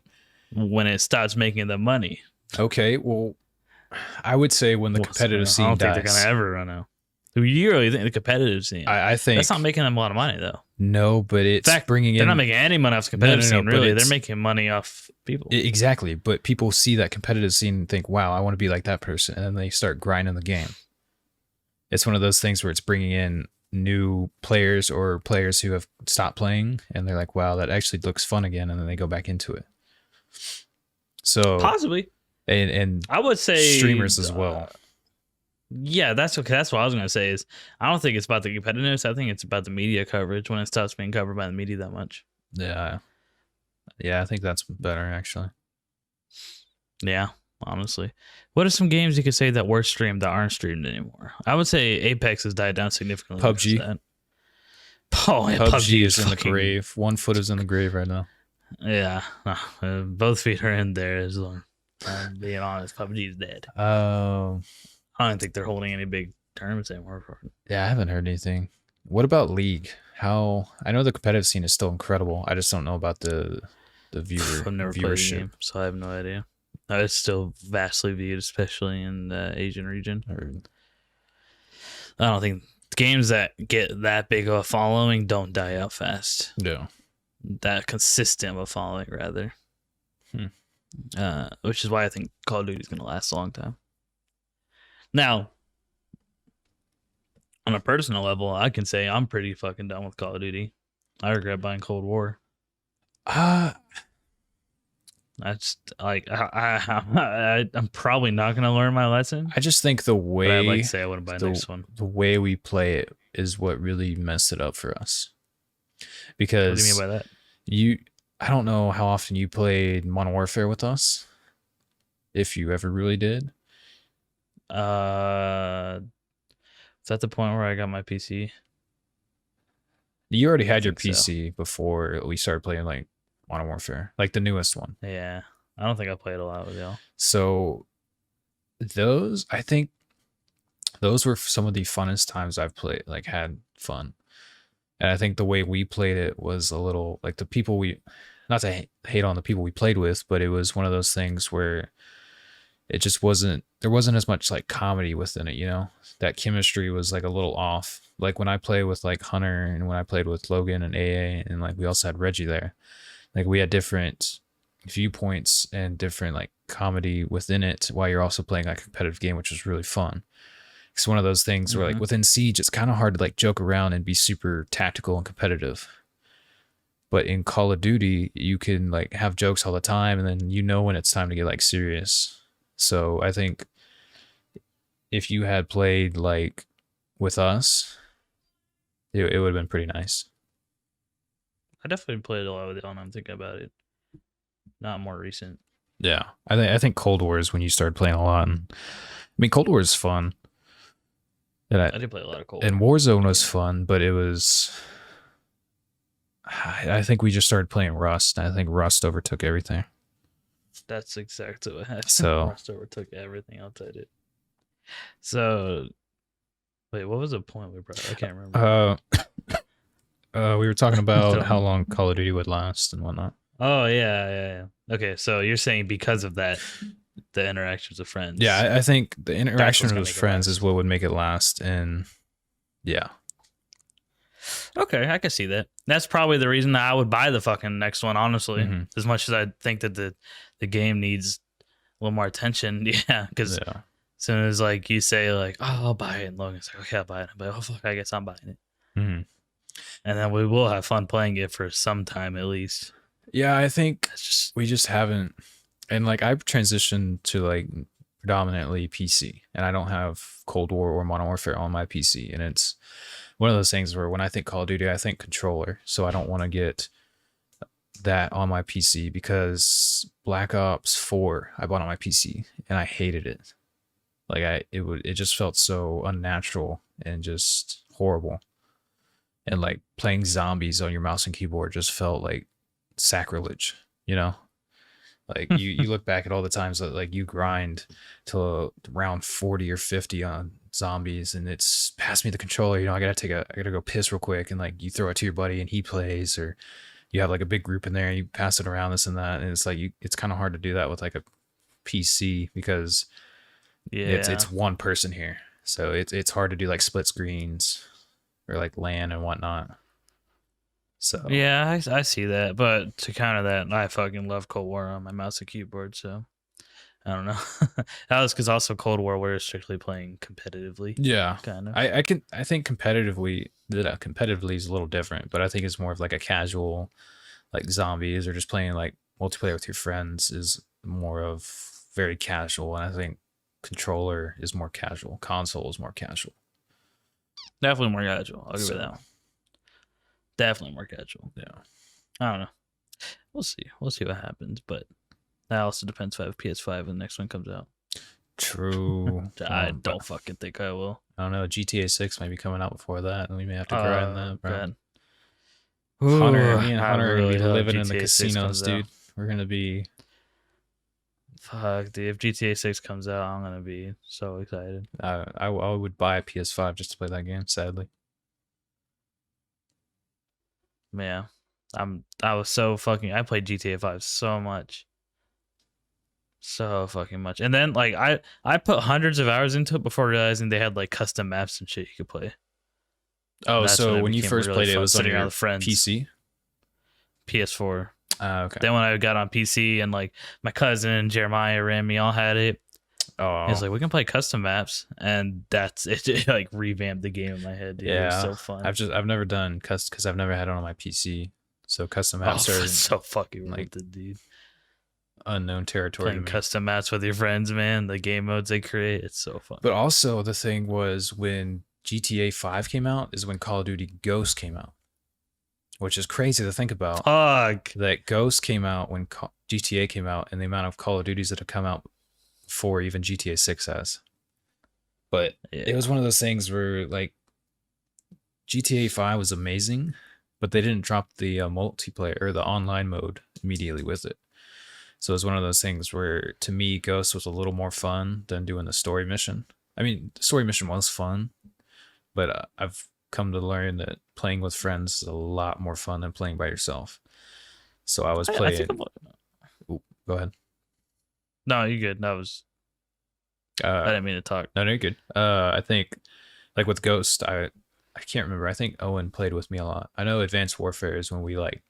S1: When it stops making the money.
S2: Okay, well, I would say when the competitive scene dies.
S1: I don't think they're gonna ever run out. You really think the competitive scene?
S2: I think
S1: that's not making them a lot of money though.
S2: No, but it's bringing in.
S1: They're not making any money off the competitive scene. Really, they're making money off people.
S2: Exactly, but people see that competitive scene and think, "Wow, I want to be like that person," and then they start grinding the game. It's one of those things where it's bringing in new players or players who have stopped playing and they're like, wow, that actually looks fun again, and then they go back into it. So
S1: Possibly.
S2: and
S1: I would say
S2: streamers as well.
S1: Yeah, that's okay. That's what I was gonna say. Is I don't think it's about the competitiveness. I think it's about the media coverage when it stops being covered by the media that much.
S2: Yeah, I think that's better actually.
S1: Yeah, honestly. What are some games you could say that were streamed that aren't streamed anymore? I would say Apex has died down significantly.
S2: PUBG.
S1: Oh, yeah,
S2: PUBG is in the grave. 1 foot is in the grave right now.
S1: Yeah, both feet are in there. As long I'm being honest, PUBG is dead. I don't think they're holding any big tournaments anymore for it.
S2: Yeah, I haven't heard anything. What about League? How I know the competitive scene is still incredible. I just don't know about the
S1: I've never played the game, so I have no idea. It's still vastly viewed, especially in the Asian region. I don't think games that get that big of a following don't die out fast.
S2: Yeah.
S1: That consistent of a following, rather. Which is why I think Call of Duty is going to last a long time. Now, on a personal level, I can say I'm pretty fucking done with Call of Duty. I regret buying Cold War. That's like I'm probably not gonna learn my lesson.
S2: I just think the way
S1: I'd like to say I wouldn't buy the next one.
S2: The way we play it is what really messed it up for us. Because
S1: what do you mean by that?
S2: I don't know how often you played Modern Warfare with us, if you ever really did.
S1: Is that the point where I got my PC?
S2: You already had your PC before we started playing like Modern Warfare, like the newest one.
S1: Yeah, I don't think I played a lot with y'all.
S2: So I think those were some of the funnest times I've played, like had fun. And I think the way we played it was a little like the people not to hate on the people we played with, but it was one of those things where it just there wasn't as much like comedy within it, you know? That chemistry was like a little off. Like when I play with like Hunter and when I played with Logan and AA, and like we also had Reggie there, like we had different viewpoints and different like comedy within it while you're also playing like a competitive game, which was really fun. It's one of those things where like within Siege, it's kind of hard to like joke around and be super tactical and competitive. But in Call of Duty, you can like have jokes all the time, and then you know when it's time to get like serious. So I think if you had played like with us, it would have been pretty nice.
S1: I definitely played a lot with y'all, and I'm thinking about it. Not more recent.
S2: Yeah, I think Cold War is when you started playing a lot. And, I mean, Cold War is fun. And
S1: I did play a lot of Cold War.
S2: And Warzone was fun, but it was. I think we just started playing Rust. I think Rust overtook everything.
S1: That's exactly what happened.
S2: So
S1: Rust overtook everything. I'll tell you. So, wait, what was the point we brought? I can't remember.
S2: We were talking about how long Call of Duty would last and whatnot.
S1: Oh yeah. Okay, so you're saying because of that, the interactions with friends.
S2: Yeah, I think the interaction with friends is what would make it last, and yeah.
S1: Okay, I can see that. That's probably the reason that I would buy the fucking next one, honestly. As much as I think that the game needs a little more attention, yeah. Because as soon as like you say like, "Oh, I'll buy it," and Logan's like, "Okay, I'll buy it," I'm like, "Oh fuck, I guess I'm buying it." And then we will have fun playing it for some time at least.
S2: Yeah, I think we just haven't. And like I've transitioned to like predominantly PC, and I don't have Cold War or Modern Warfare on my PC, and it's one of those things where when I think Call of Duty, I think controller. So I don't want to get that on my PC because Black Ops 4 I bought on my PC and I hated it. Like it just felt so unnatural and just horrible. And like playing zombies on your mouse and keyboard just felt like sacrilege, you know? Like you look back at all the times that like you grind till around 40 or 50 on zombies and it's pass me the controller, you know, I gotta go piss real quick, and like you throw it to your buddy and he plays, or you have like a big group in there and you pass it around, this and that, and it's like it's kind of hard to do that with like a PC because it's one person here, so it's hard to do like split screens or like LAN and whatnot. So
S1: yeah, I see that, but to counter that, I fucking love Cold War on my mouse and keyboard, so I don't know. That was because also Cold War we're strictly playing competitively.
S2: Yeah,
S1: Kind of.
S2: I think competitively is a little different, but I think it's more of like a casual, like zombies or just playing like multiplayer with your friends is more of very casual, and I think controller is more casual, console is more casual.
S1: Definitely more casual. I'll give it
S2: So
S1: that one. Definitely more casual.
S2: yeah,
S1: I don't know. We'll see. We'll see what happens. But that also depends if I have PS5 when the next one comes out.
S2: true.
S1: I
S2: But
S1: don't fucking think I will.
S2: I don't know. GTA 6 might be coming out before that, and we may have to grind that, bro.
S1: God.
S2: Me and
S1: I
S2: Hunter are gonna
S1: really
S2: be
S1: hope
S2: living in the
S1: GTA 6
S2: casinos,
S1: comes
S2: dude.
S1: out.
S2: We're gonna be.
S1: Fuck, dude. If GTA 6 comes out, I'm gonna be so excited.
S2: I would buy a PS5 just to play that game. Sadly,
S1: Yeah. I was so fucking I played GTA 5 so much. So fucking much. And then like I put hundreds of hours into it before realizing they had like custom maps and shit you could play.
S2: oh,
S1: That's
S2: so
S1: when it
S2: when you
S1: became
S2: first
S1: really
S2: played it, it
S1: fun,
S2: was on
S1: sitting around
S2: your
S1: with friends.
S2: PC.
S1: PS4.
S2: Okay.
S1: Then when I got on PC and like my cousin Jeremiah ran me all had it.
S2: Oh,
S1: He was like, we can play custom maps, and that's it. It like revamped the game in my head. Dude. It was
S2: yeah.
S1: so fun.
S2: I've never done because I've never had it on my PC. So custom
S1: Oh,
S2: maps are
S1: it's so fucking
S2: like
S1: worth it, dude.
S2: unknown territory to
S1: Playing
S2: me.
S1: custom maps with your friends, man. The game modes they create, it's so fun.
S2: But also the thing was when GTA 5 came out is when Call of Duty Ghosts came out, which is crazy to think about.
S1: Fuck.
S2: That Ghost came out when GTA came out, and the amount of Call of Duties that have come out before even GTA 6 has. But it was one of those things where like GTA 5 was amazing, but they didn't drop the multiplayer or the online mode immediately with it. So it was one of those things where, to me, Ghost was a little more fun than doing the story mission. I mean, the story mission was fun, but I've come to learn that playing with friends is a lot more fun than playing by yourself. So I was playing. Ooh, go ahead.
S1: No, you're good. That was. I didn't mean to talk.
S2: No, you're good. I think, like with Ghost, I can't remember. I think Owen played with me a lot. I know Advanced Warfare is when we like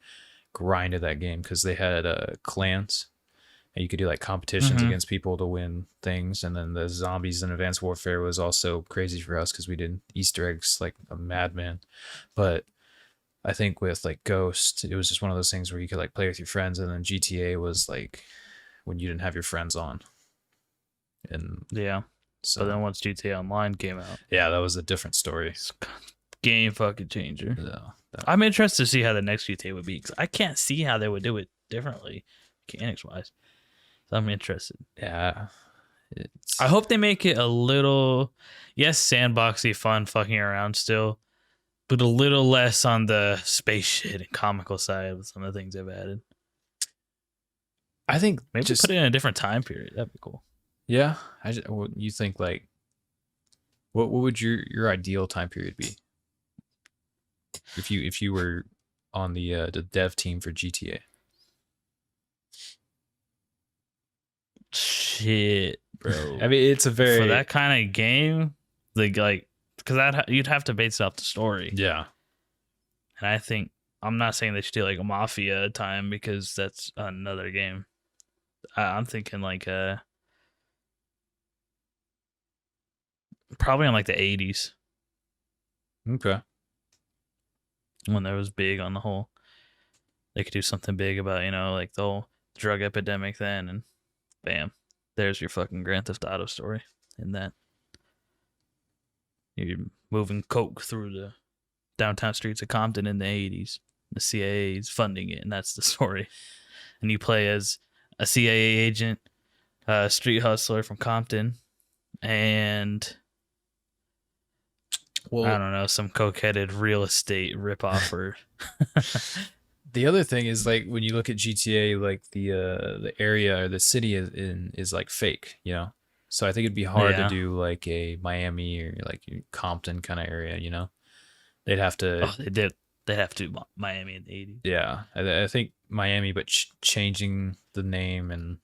S2: grinded that game because they had clans, and you could do like competitions against people to win things. And then the zombies in Advanced Warfare was also crazy for us because we did Easter eggs like a madman. But I think with like Ghost, it was just one of those things where you could like play with your friends, and then GTA was like when you didn't have your friends on. And
S1: yeah. So then once GTA Online came out,
S2: yeah, that was a different story.
S1: Game fucking changer.
S2: Yeah,
S1: I'm interested to see how the next GTA would be because I can't see how they would do it differently, mechanics wise. So I'm interested.
S2: Yeah.
S1: I hope they make it a little, yes, sandboxy, fun, fucking around still, but a little less on the space shit and comical side with some of the things they've added.
S2: I think
S1: maybe just put it in a different time period. That'd be cool.
S2: Yeah, you think like, what would your ideal time period be? If you were on the dev team for GTA.
S1: Shit, bro.
S2: I mean, it's a very
S1: for that kind of game, like because you'd have to base it off the story.
S2: Yeah,
S1: and I think I'm not saying they should do like a Mafia time because that's another game. I'm thinking like probably in like the 80s.
S2: Okay.
S1: When there was big on the whole, they could do something big about, like the whole drug epidemic then, and bam, there's your fucking Grand Theft Auto story in that. You're moving coke through the downtown streets of Compton in the 80s. The CIA is funding it, and that's the story. And you play as a CIA agent, a street hustler from Compton, and I don't know, some coke-headed real estate ripoff or.
S2: The other thing is like when you look at GTA, like the area or the city is like fake, So I think it'd be hard to do like a Miami or like Compton kind of area, They'd have to.
S1: Oh, they did. They'd have to do Miami in the 80s.
S2: Yeah, I think Miami, but changing the name and.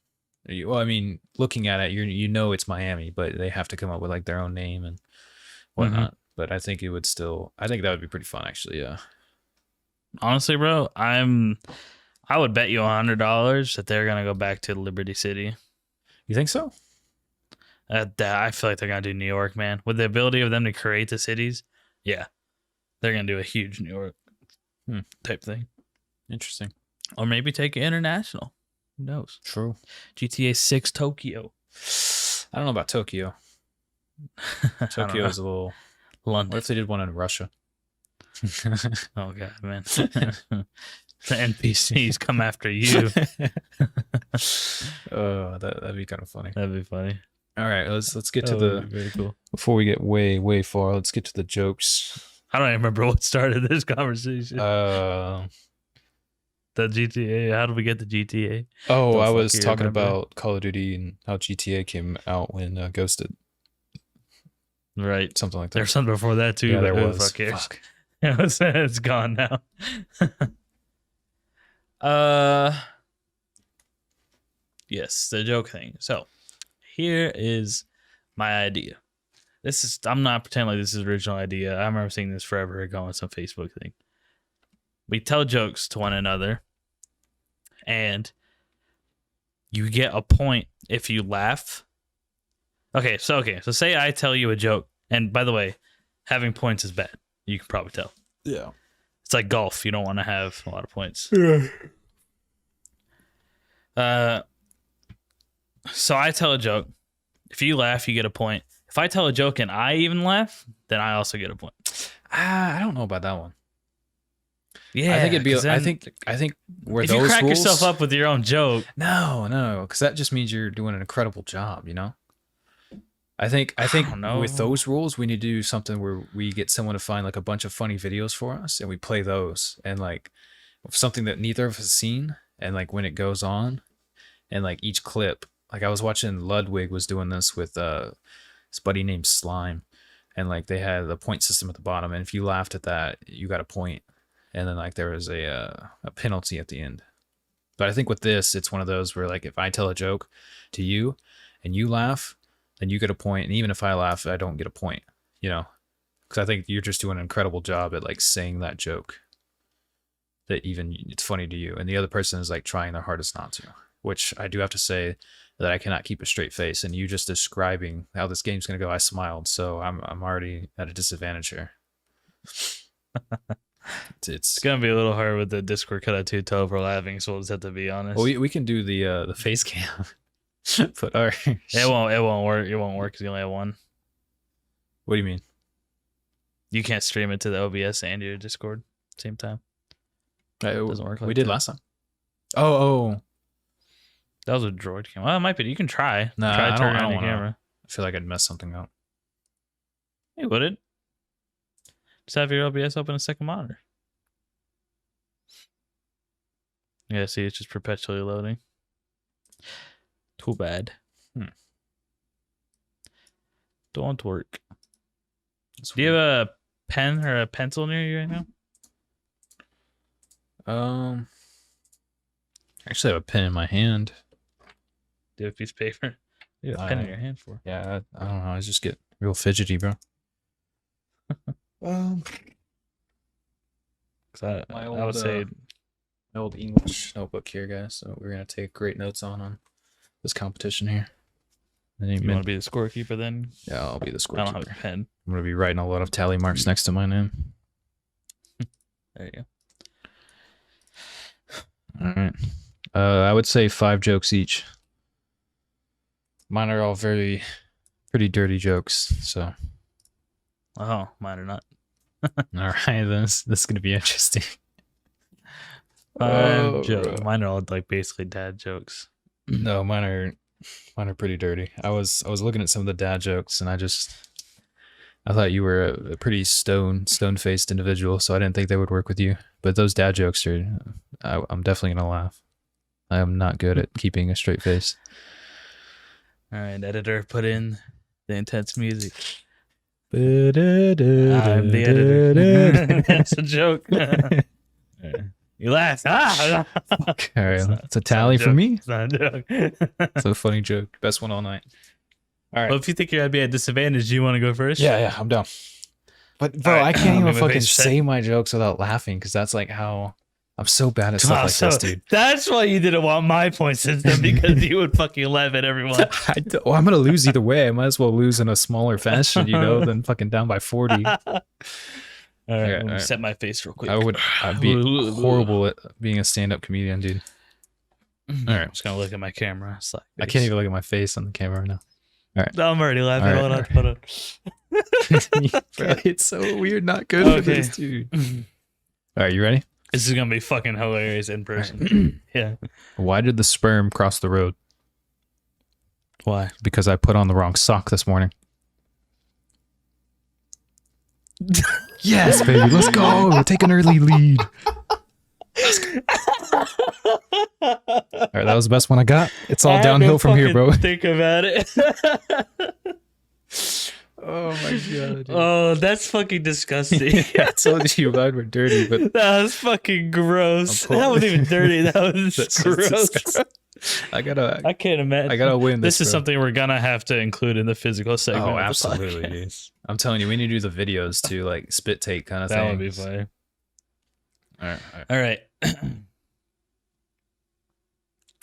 S2: Well, I mean, looking at it, it's Miami, but they have to come up with like their own name and whatnot. But I think it would still. I think that would be pretty fun, actually. Yeah.
S1: Honestly, bro, I would bet you $100 that they're gonna go back to Liberty City.
S2: You think so?
S1: I feel like they're gonna do New York, man. With the ability of them to create the cities, yeah, they're gonna do a huge New York type thing.
S2: Interesting.
S1: Or maybe take it international. Who knows?
S2: True.
S1: GTA 6 Tokyo.
S2: I don't know about Tokyo. Tokyo is a little.
S1: London.
S2: What if they did one in Russia?
S1: Oh god, man. The NPCs come after you.
S2: Oh, that'd be kind of funny.
S1: That'd be funny.
S2: All right, let's get to
S1: That would be very cool.
S2: before we get way far. Let's get to the jokes.
S1: I don't even remember what started this conversation. The GTA. How did we get to GTA?
S2: Oh, I
S1: fuck
S2: was
S1: you
S2: talking
S1: remember?
S2: about Call of Duty and how GTA came out when Ghosted,
S1: Right.
S2: something like that.
S1: There's something before that too.
S2: Yeah,
S1: but
S2: there
S1: who
S2: was.
S1: the fuck cares?
S2: Fuck.
S1: It's gone now. Yes, the joke thing. So here is my idea. I'm not pretending like this is an original idea. I remember seeing this forever ago on some Facebook thing. We tell jokes to one another, and you get a point if you laugh. Okay, so say I tell you a joke, and by the way, having points is bad. You can probably tell.
S2: Yeah.
S1: It's like golf. You don't want to have a lot of points. So I tell a joke. If you laugh, you get a point. If I tell a joke and I even laugh, then I also get a point.
S2: I don't know about that one.
S1: Yeah,
S2: I think it'd be.
S1: 'cause
S2: I
S1: then
S2: think where
S1: if
S2: those
S1: you crack
S2: rules,
S1: yourself up with your own joke.
S2: No, because that just means you're doing an incredible job. You know. I think
S1: don't know.
S2: with those rules, we need to do something where we get someone to find like a bunch of funny videos for us, and we play those, and like something that neither of us has seen, and like when it goes on, and like each clip. Like I was watching Ludwig was doing this with this buddy named Slime, and like they had the point system at the bottom, and if you laughed at that, you got a point, and then like there was a penalty at the end. But I think with this, it's one of those where like if I tell a joke to you and you laugh, then you get a point, and even if I laugh, I don't get a point. You know, because I think you're just doing an incredible job at like saying that joke that even it's funny to you, and the other person is like trying their hardest not to. Which I do have to say that I cannot keep a straight face, and you just describing how this game's gonna go, I smiled, so I'm already at a disadvantage here.
S1: It's gonna be a little hard with the Discord cutout too to overlapping, so we'll just have to be honest.
S2: Well, we can do the face cam, but all right.
S1: It won't work. It won't work because you only have one.
S2: What do you mean?
S1: You can't stream it to the OBS and your Discord at the same time. Doesn't work like
S2: we did
S1: that.
S2: last time. Oh.
S1: That was a droid cam. Well, it might be. You can try.
S2: Nah,
S1: Try
S2: I
S1: turning
S2: don't
S1: on your
S2: wanna-
S1: camera.
S2: I feel like I'd mess something up.
S1: Hey, would it? Just have your OBS open a second monitor. Yeah, see, it's just perpetually loading. Too bad. Don't work. Do you have a pen or a pencil near you right now?
S2: Actually, I have a pen in my hand.
S1: Do you have a piece of paper? You have a pen in your hand for?
S2: Yeah, I don't know. I just get real fidgety, bro.
S1: I would say
S2: my old English notebook here, guys. So we're gonna take great notes on this competition here.
S1: you want to be the scorekeeper then?
S2: Yeah, I'll be the
S1: I don't have
S2: scorekeeper.
S1: a pen.
S2: I'm gonna be writing a lot of tally marks next to my name.
S1: There you go.
S2: All right. I would say 5 jokes each. Mine are all pretty dirty jokes. So,
S1: Oh, mine are not.
S2: all right, this is gonna be interesting.
S1: Jokes. Mine are all like basically dad jokes.
S2: No, mine are pretty dirty. I was looking at some of the dad jokes, and I thought you were a pretty stone-faced individual, so I didn't think they would work with you. But those dad jokes I'm definitely gonna laugh. I am not good at keeping a straight face.
S1: All right, editor, put in the intense music.
S2: I'm
S1: I'm the editor. That's a joke. You laughed. Ah!
S2: All right, it's a
S1: not
S2: tally
S1: a
S2: for
S1: joke.
S2: me.
S1: It's not a joke.
S2: It's a funny joke. Best one all night. All right.
S1: Well, if you think you're gonna be at disadvantage, do you want to go first?
S2: Yeah, I'm down. But bro,
S1: All right.
S2: I can't
S1: I'll
S2: even
S1: be
S2: fucking
S1: set.
S2: say my jokes without laughing because that's like how I'm so bad at stuff like this, dude.
S1: That's why you didn't want my point system, because you would fucking laugh at everyone.
S2: I'm gonna lose either way. I might as well lose in a smaller fashion, than fucking down by 40.
S1: All right,
S2: Okay,
S1: let me
S2: all right.
S1: set my face real quick.
S2: I'd be horrible at being a stand-up comedian, dude. All right.
S1: I'm just gonna look at my camera.
S2: I can't even look at my face on the camera right now.
S1: I'm already laughing.
S2: All right,
S1: Hold on,
S2: all
S1: hold on.
S2: Bro, it's so weird not good at this, dude. All right, you ready?
S1: This is gonna be fucking hilarious in person. Yeah.
S2: Why did the sperm cross the road?
S1: Why?
S2: Because I put on the wrong sock this morning. Yes, baby, let's go. We'll take an early lead. All right, that was the best one I got. It's all downhill from here, bro.
S1: Think about it.
S2: Oh my god. Dude.
S1: Oh, that's fucking disgusting.
S2: Yeah, I told you mine were dirty, but
S1: That was fucking gross. That wasn't even dirty. That was gross.
S2: I
S1: can't imagine.
S2: I gotta win this.
S1: This is
S2: bro.
S1: something we're gonna have to include in the physical segment.
S2: Oh,
S1: of the
S2: absolutely, dude.
S1: podcast.
S2: I'm telling you, we need to do the videos too, like spit take kind of thing.
S1: That would be funny.
S2: All right.
S1: All right.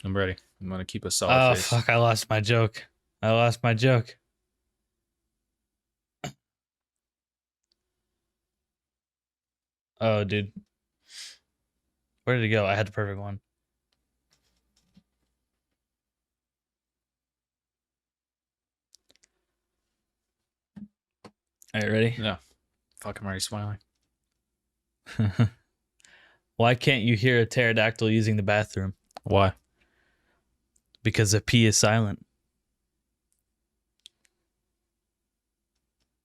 S2: I'm ready. I'm gonna keep a solid face.
S1: Fuck! I lost my joke. Oh, dude. Where did it go? I had the perfect one. All right, ready?
S2: No. Fuck, I'm already smiling.
S1: Why can't you hear a pterodactyl using the bathroom?
S2: Why?
S1: Because the P is silent.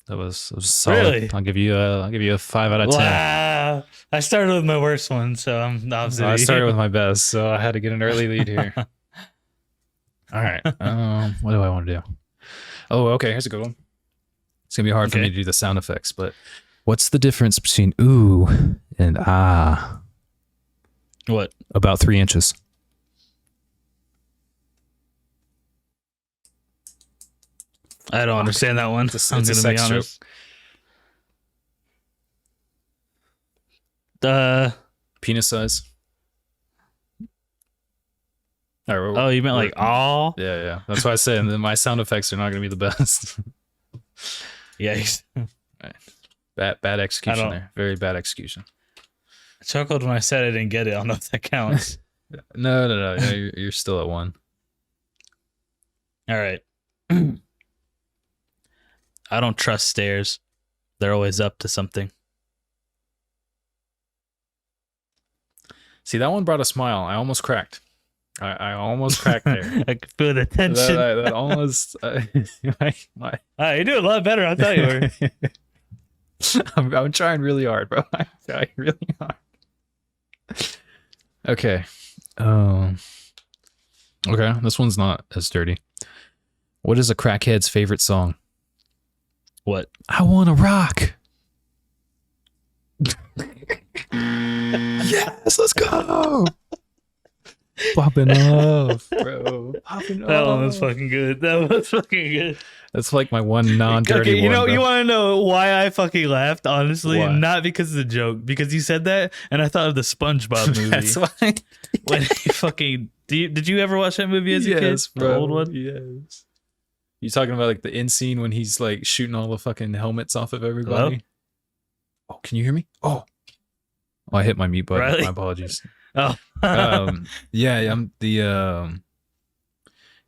S2: That was solid.
S1: Really?
S2: I'll give you a 5 out of 10.
S1: Wow. I started with my worst one, so I'm opposite.
S2: So I started with my best, so I had to get an early lead here. All right. What do I want to do? Oh, okay. Here's a good one. It's gonna be hard for me to do the sound effects, but what's the difference between ooh and ah?
S1: What?
S2: About 3 inches.
S1: I don't understand that one.
S2: It's
S1: I'm
S2: a
S1: gonna be
S2: sex
S1: honest.
S2: Penis size. All right,
S1: Oh, you meant like all?
S2: Yeah. That's why I said, and then my sound effects are not gonna be the best.
S1: Yikes.
S2: Bad execution there. Very bad execution.
S1: I chuckled when I said I didn't get it. I don't know if that counts.
S2: No. Yeah, you're still at 1.
S1: All right. I don't trust stairs. They're always up to something.
S2: See, that one brought a smile. I almost cracked. I almost cracked there.
S1: I could feel the tension.
S2: That almost.
S1: You're doing a lot better. I thought you were.
S2: I'm trying really hard, bro. I'm trying really hard. Okay. Okay. This one's not as dirty. What is a crackhead's favorite song?
S1: What?
S2: I wanna rock. Yes, let's go. Popping off, bro. Popping off.
S1: That one was fucking good.
S2: That's like my one non-dirty
S1: Okay, you
S2: one.
S1: know,
S2: bro.
S1: you want to know why I fucking laughed? Honestly,
S2: Why?
S1: not because of the joke, because you said that, and I thought of the SpongeBob movie.
S2: That's why.
S1: When he fucking did you ever watch that movie as a kid?
S2: Bro.
S1: The old one?
S2: Yes. You talking about like the end scene when he's like shooting all the fucking helmets off of everybody?
S1: Hello?
S2: Oh, can you hear me? Oh, I hit my mute button.
S1: Riley?
S2: My apologies.
S1: Oh,
S2: Yeah, I'm the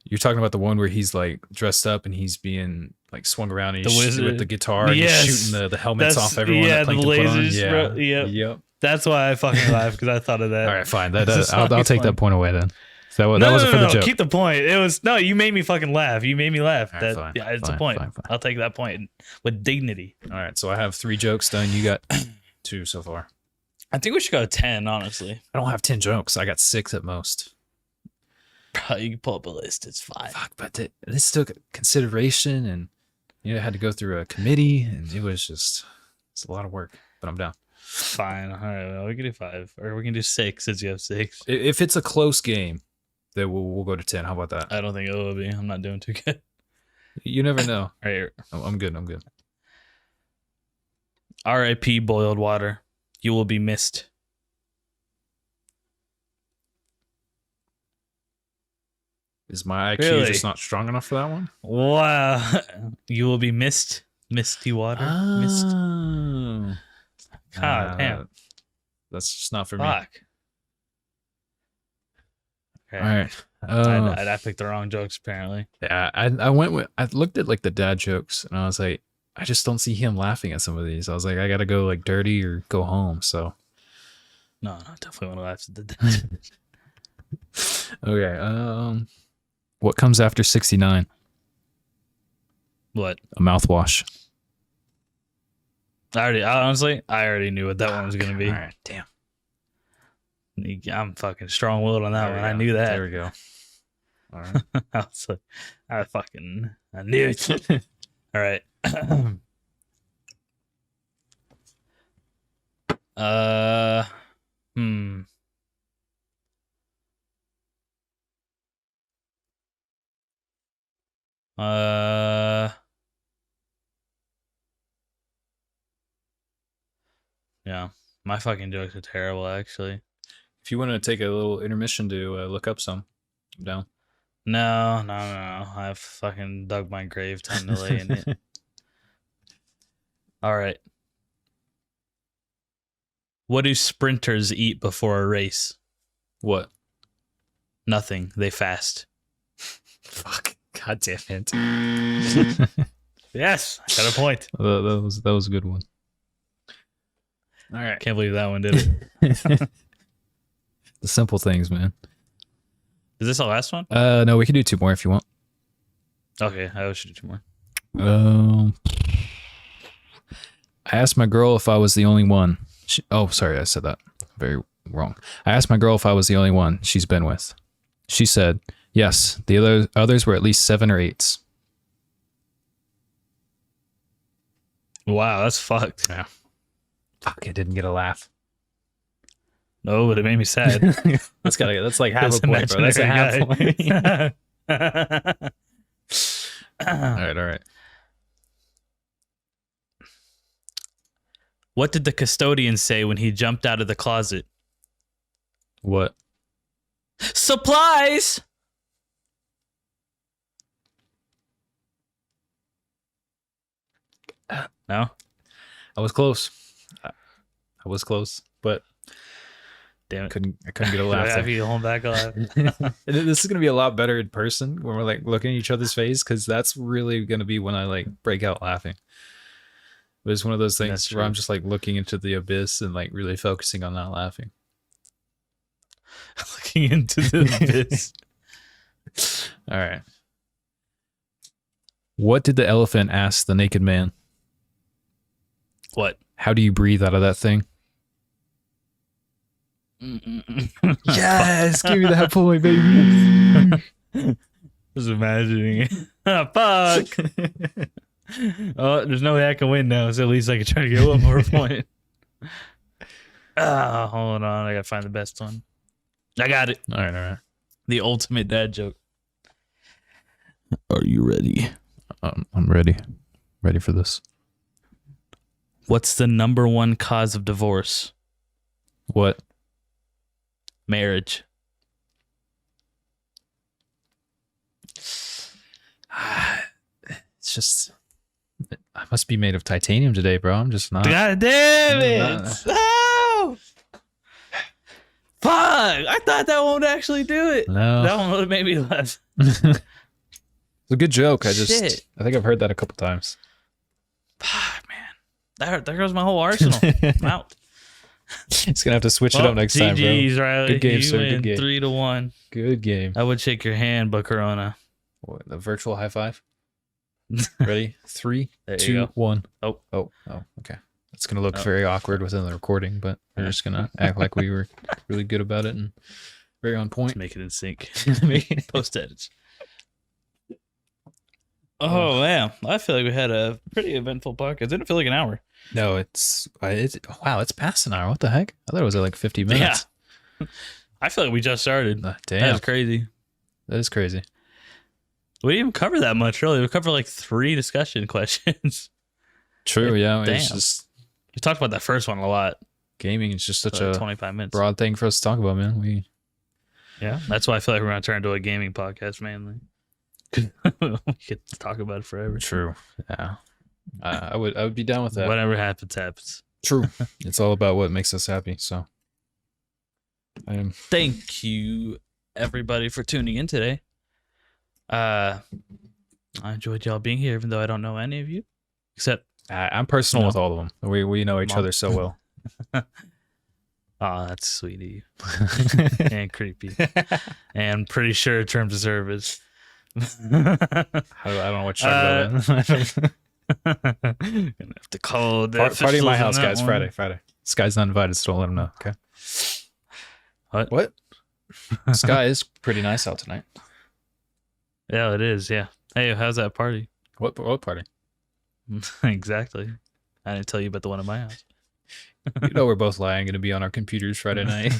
S2: you're talking about the one where he's like dressed up and he's being like swung around and
S1: The
S2: he's
S1: wizard.
S2: with the guitar and
S1: Yes.
S2: he's shooting the helmets
S1: That's-
S2: off everyone.
S1: yeah,
S2: that Plankton
S1: the
S2: put on.
S1: lasers,
S2: Yeah.
S1: bro. Yep. That's why I fucking laughed, because I thought of that.
S2: All right, fine.
S1: This
S2: I'll
S1: song is
S2: take
S1: fun.
S2: that point away then. That was
S1: No,
S2: for the joke.
S1: keep the point. It was no, you made me fucking laugh. You made me laugh.
S2: All right,
S1: That
S2: fine,
S1: yeah, it's
S2: fine,
S1: a point.
S2: fine.
S1: I'll take that point with dignity.
S2: All right, so I have 3 jokes done. You got 2 so far.
S1: I think we should go 10, honestly.
S2: I don't have 10 jokes. I got 6 at most.
S1: Bro, you can pull up a list. It's fine.
S2: Fuck, but this took consideration, and I had to go through a committee, and it's a lot of work. But I'm down.
S1: Fine. All right. Well, we can do 5, or we can do 6 since you have 6.
S2: If it's a close game, then we'll go to 10. How about that?
S1: I don't think it will be. I'm not doing too good.
S2: You never know.
S1: All right.
S2: I'm good.
S1: R.I.P. boiled water. You will be missed.
S2: Is my IQ
S1: Really?
S2: just not strong enough for that one?
S1: Wow. You will be mist. Misty water. Mist.
S2: Oh.
S1: God damn.
S2: That's just not for me.
S1: Fuck. Okay.
S2: All right.
S1: I picked the wrong jokes apparently.
S2: Yeah, I went with, I looked at like the dad jokes and I was like, I just don't see him laughing at some of these. I was like, I gotta go like dirty or go home. So
S1: No, definitely want to laugh at the
S2: okay. What comes after 69?
S1: What?
S2: A mouthwash.
S1: I already knew what that one was gonna be.
S2: All right, damn.
S1: I'm fucking strong willed on that
S2: There we
S1: one. I
S2: go.
S1: knew that.
S2: There we go. All right.
S1: I was like, I knew it. All right. Hmm. Yeah. My fucking jokes are terrible, actually.
S2: If you want to take a little intermission to look up some, I'm down.
S1: No. I've fucking dug my grave. Time to lay in it. All right. What do sprinters eat before a race?
S2: What?
S1: Nothing. They fast.
S2: Fuck. God damn it.
S1: Yes. I got a point.
S2: that was a good one. All right.
S1: Can't believe that one did it.
S2: The simple things, man.
S1: Is this the last one?
S2: No, we can do 2 more if you want.
S1: Okay. I should do 2 more.
S2: I asked my girl if I was the only one. Sorry, I said that very wrong. I asked my girl if I was the only one she's been with. She said, yes, the others were at least 7 or 8s.
S1: Wow, that's fucked.
S2: Yeah. Fuck, I didn't get a laugh.
S1: No, but it made me sad.
S2: That's like half
S1: This
S2: a point, bro. That's a half
S1: imaginary
S2: point. All right.
S1: What did the custodian say when he jumped out of the closet?
S2: What?
S1: Supplies! No?
S2: I was close. But
S1: Damn it.
S2: I couldn't get a laugh.
S1: Have you hold back alive?
S2: This is gonna be a lot better in person when we're like looking at each other's face, because that's really gonna be when I like break out laughing. But it's one of those things where I'm just like looking into the abyss and like really focusing on not laughing.
S1: Looking into the abyss.
S2: All right. What did the elephant ask the naked man?
S1: What?
S2: How do you breathe out of that thing? Yes, give me that point, baby.
S1: Just imagining it. Fuck. Oh, there's no way I can win now, so at least I can try to get one more point. Hold on. I gotta find the best one. I got it.
S2: All right.
S1: The ultimate dad joke. Are you ready?
S2: I'm ready. Ready for this.
S1: What's the #1 cause of divorce?
S2: What?
S1: Marriage.
S2: It's just, I must be made of titanium today, bro. I'm just not.
S1: God damn it! No! Fuck! I thought that one would actually do it.
S2: No.
S1: That one would have made me laugh.
S2: It's a good joke. I
S1: Shit.
S2: think I've heard that a couple times.
S1: Fuck, man. There goes my whole arsenal. I'm out.
S2: It's gonna have to switch it up next time, bro.
S1: GG's, Riley.
S2: Good game,
S1: You
S2: sir.
S1: win
S2: Good game.
S1: 3-1.
S2: Good game.
S1: I would shake your hand, but Corona.
S2: What, the virtual high five. Ready? 3,
S1: There you
S2: 2,
S1: go.
S2: 1.
S1: Oh.
S2: Okay. It's gonna look very awkward within the recording, but we're just gonna act like we were really good about it and very on point.
S1: Make it in sync.
S2: Making it-
S1: Post edits. Oh man, I feel like we had a pretty eventful podcast. It didn't feel like an hour.
S2: No, it's wow, it's past an hour. What the heck? I thought it was like 50 minutes.
S1: Yeah. I feel like we just started.
S2: Damn.
S1: That was crazy.
S2: That is crazy.
S1: We didn't even cover that much, really. We covered like 3 discussion questions.
S2: True, yeah.
S1: Damn.
S2: It's just
S1: We talked about that first one a lot.
S2: gaming is just such
S1: For like
S2: a
S1: 25 minutes.
S2: broad thing for us to talk about, man.
S1: Yeah, that's why I feel like we're gonna turn into a gaming podcast mainly. We could talk about it forever.
S2: True. Yeah. I would be down with that.
S1: Whatever happens, happens.
S2: True. It's all about what makes us happy. So,
S1: Thank you, everybody, for tuning in today. I enjoyed y'all being here, even though I don't know any of you, except
S2: I'm personal with all of them. We know each other so well.
S1: Oh, that's sweet of you. And creepy. And pretty sure terms of service.
S2: I don't know what you're talking about.
S1: Gonna have to call the
S2: Party in my house, guys.
S1: Friday.
S2: Friday. Sky's not invited, so don't let him know. Okay.
S1: What?
S2: Sky is pretty nice out tonight.
S1: Yeah, it is. Yeah. Hey, how's that party?
S2: What party?
S1: Exactly. I didn't tell you about the one at my house.
S2: You know we're both lying. Going to be on our computers Friday night.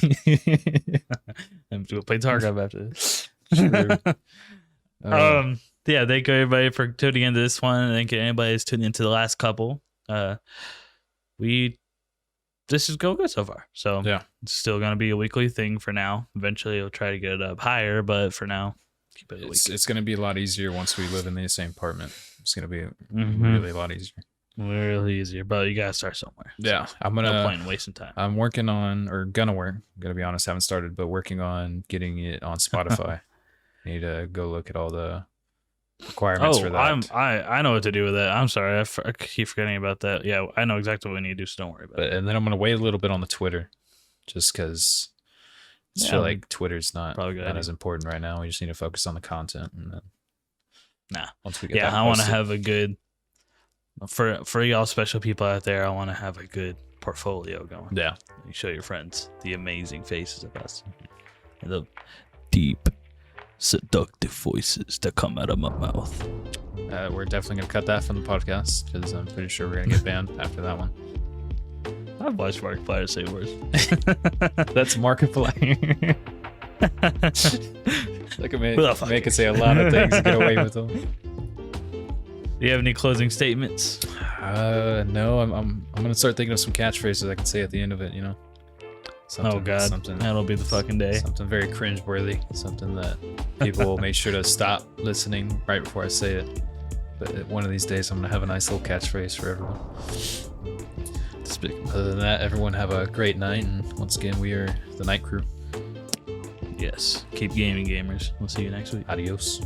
S1: And we'll play Tarkov after this.
S2: True.
S1: Yeah, thank you everybody for tuning into this one. Thank you anybody who's tuning into the last couple. This is going good so far. So
S2: Yeah.
S1: it's still gonna be a weekly thing for now. Eventually we'll try to get it up higher, but for now, keep it a week.
S2: It's going to be a lot easier once we live in the same apartment. It's going to be really a lot easier.
S1: Really easier, but you gotta start somewhere.
S2: Yeah, I'm
S1: No
S2: gonna.
S1: point in wasting time.
S2: I'm working on, or gonna work. I'm gonna be honest, haven't started, but working on getting it on Spotify. Need to go look at all the requirements for that.
S1: I know what to do with that. I'm sorry, I keep forgetting about that. Yeah, I know exactly what we need to do, so don't worry about it.
S2: And then I'm gonna wait a little bit on the Twitter, just because I feel like Twitter's not as important right now. We just need to focus on the content, and then once we get that
S1: I want to
S2: posted-
S1: have a good for y'all special people out there. I want to have a good portfolio going.
S2: Yeah,
S1: You show your friends the amazing faces of us and the deep, seductive voices that come out of my mouth.
S2: we're definitely gonna cut that from the podcast because I'm pretty sure we're gonna get banned after that one.
S1: I've watched Markiplier say worse.
S2: That's Markiplier. Look at me,
S1: Who the fuck?
S2: make it say a lot of things and get away with them.
S1: Do you have any closing statements?
S2: No, I'm gonna start thinking of some catchphrases I can say at the end of it. You know.
S1: Oh God, that'll be the fucking day.
S2: Something very cringeworthy. Something that people will make sure to stop listening right before I say it. But one of these days, I'm gonna have a nice little catchphrase for everyone. Other than that, everyone have a great night, and once again, we are the Night Crew.
S1: Yes. Keep gaming, gamers. We'll see you next week.
S2: Adios.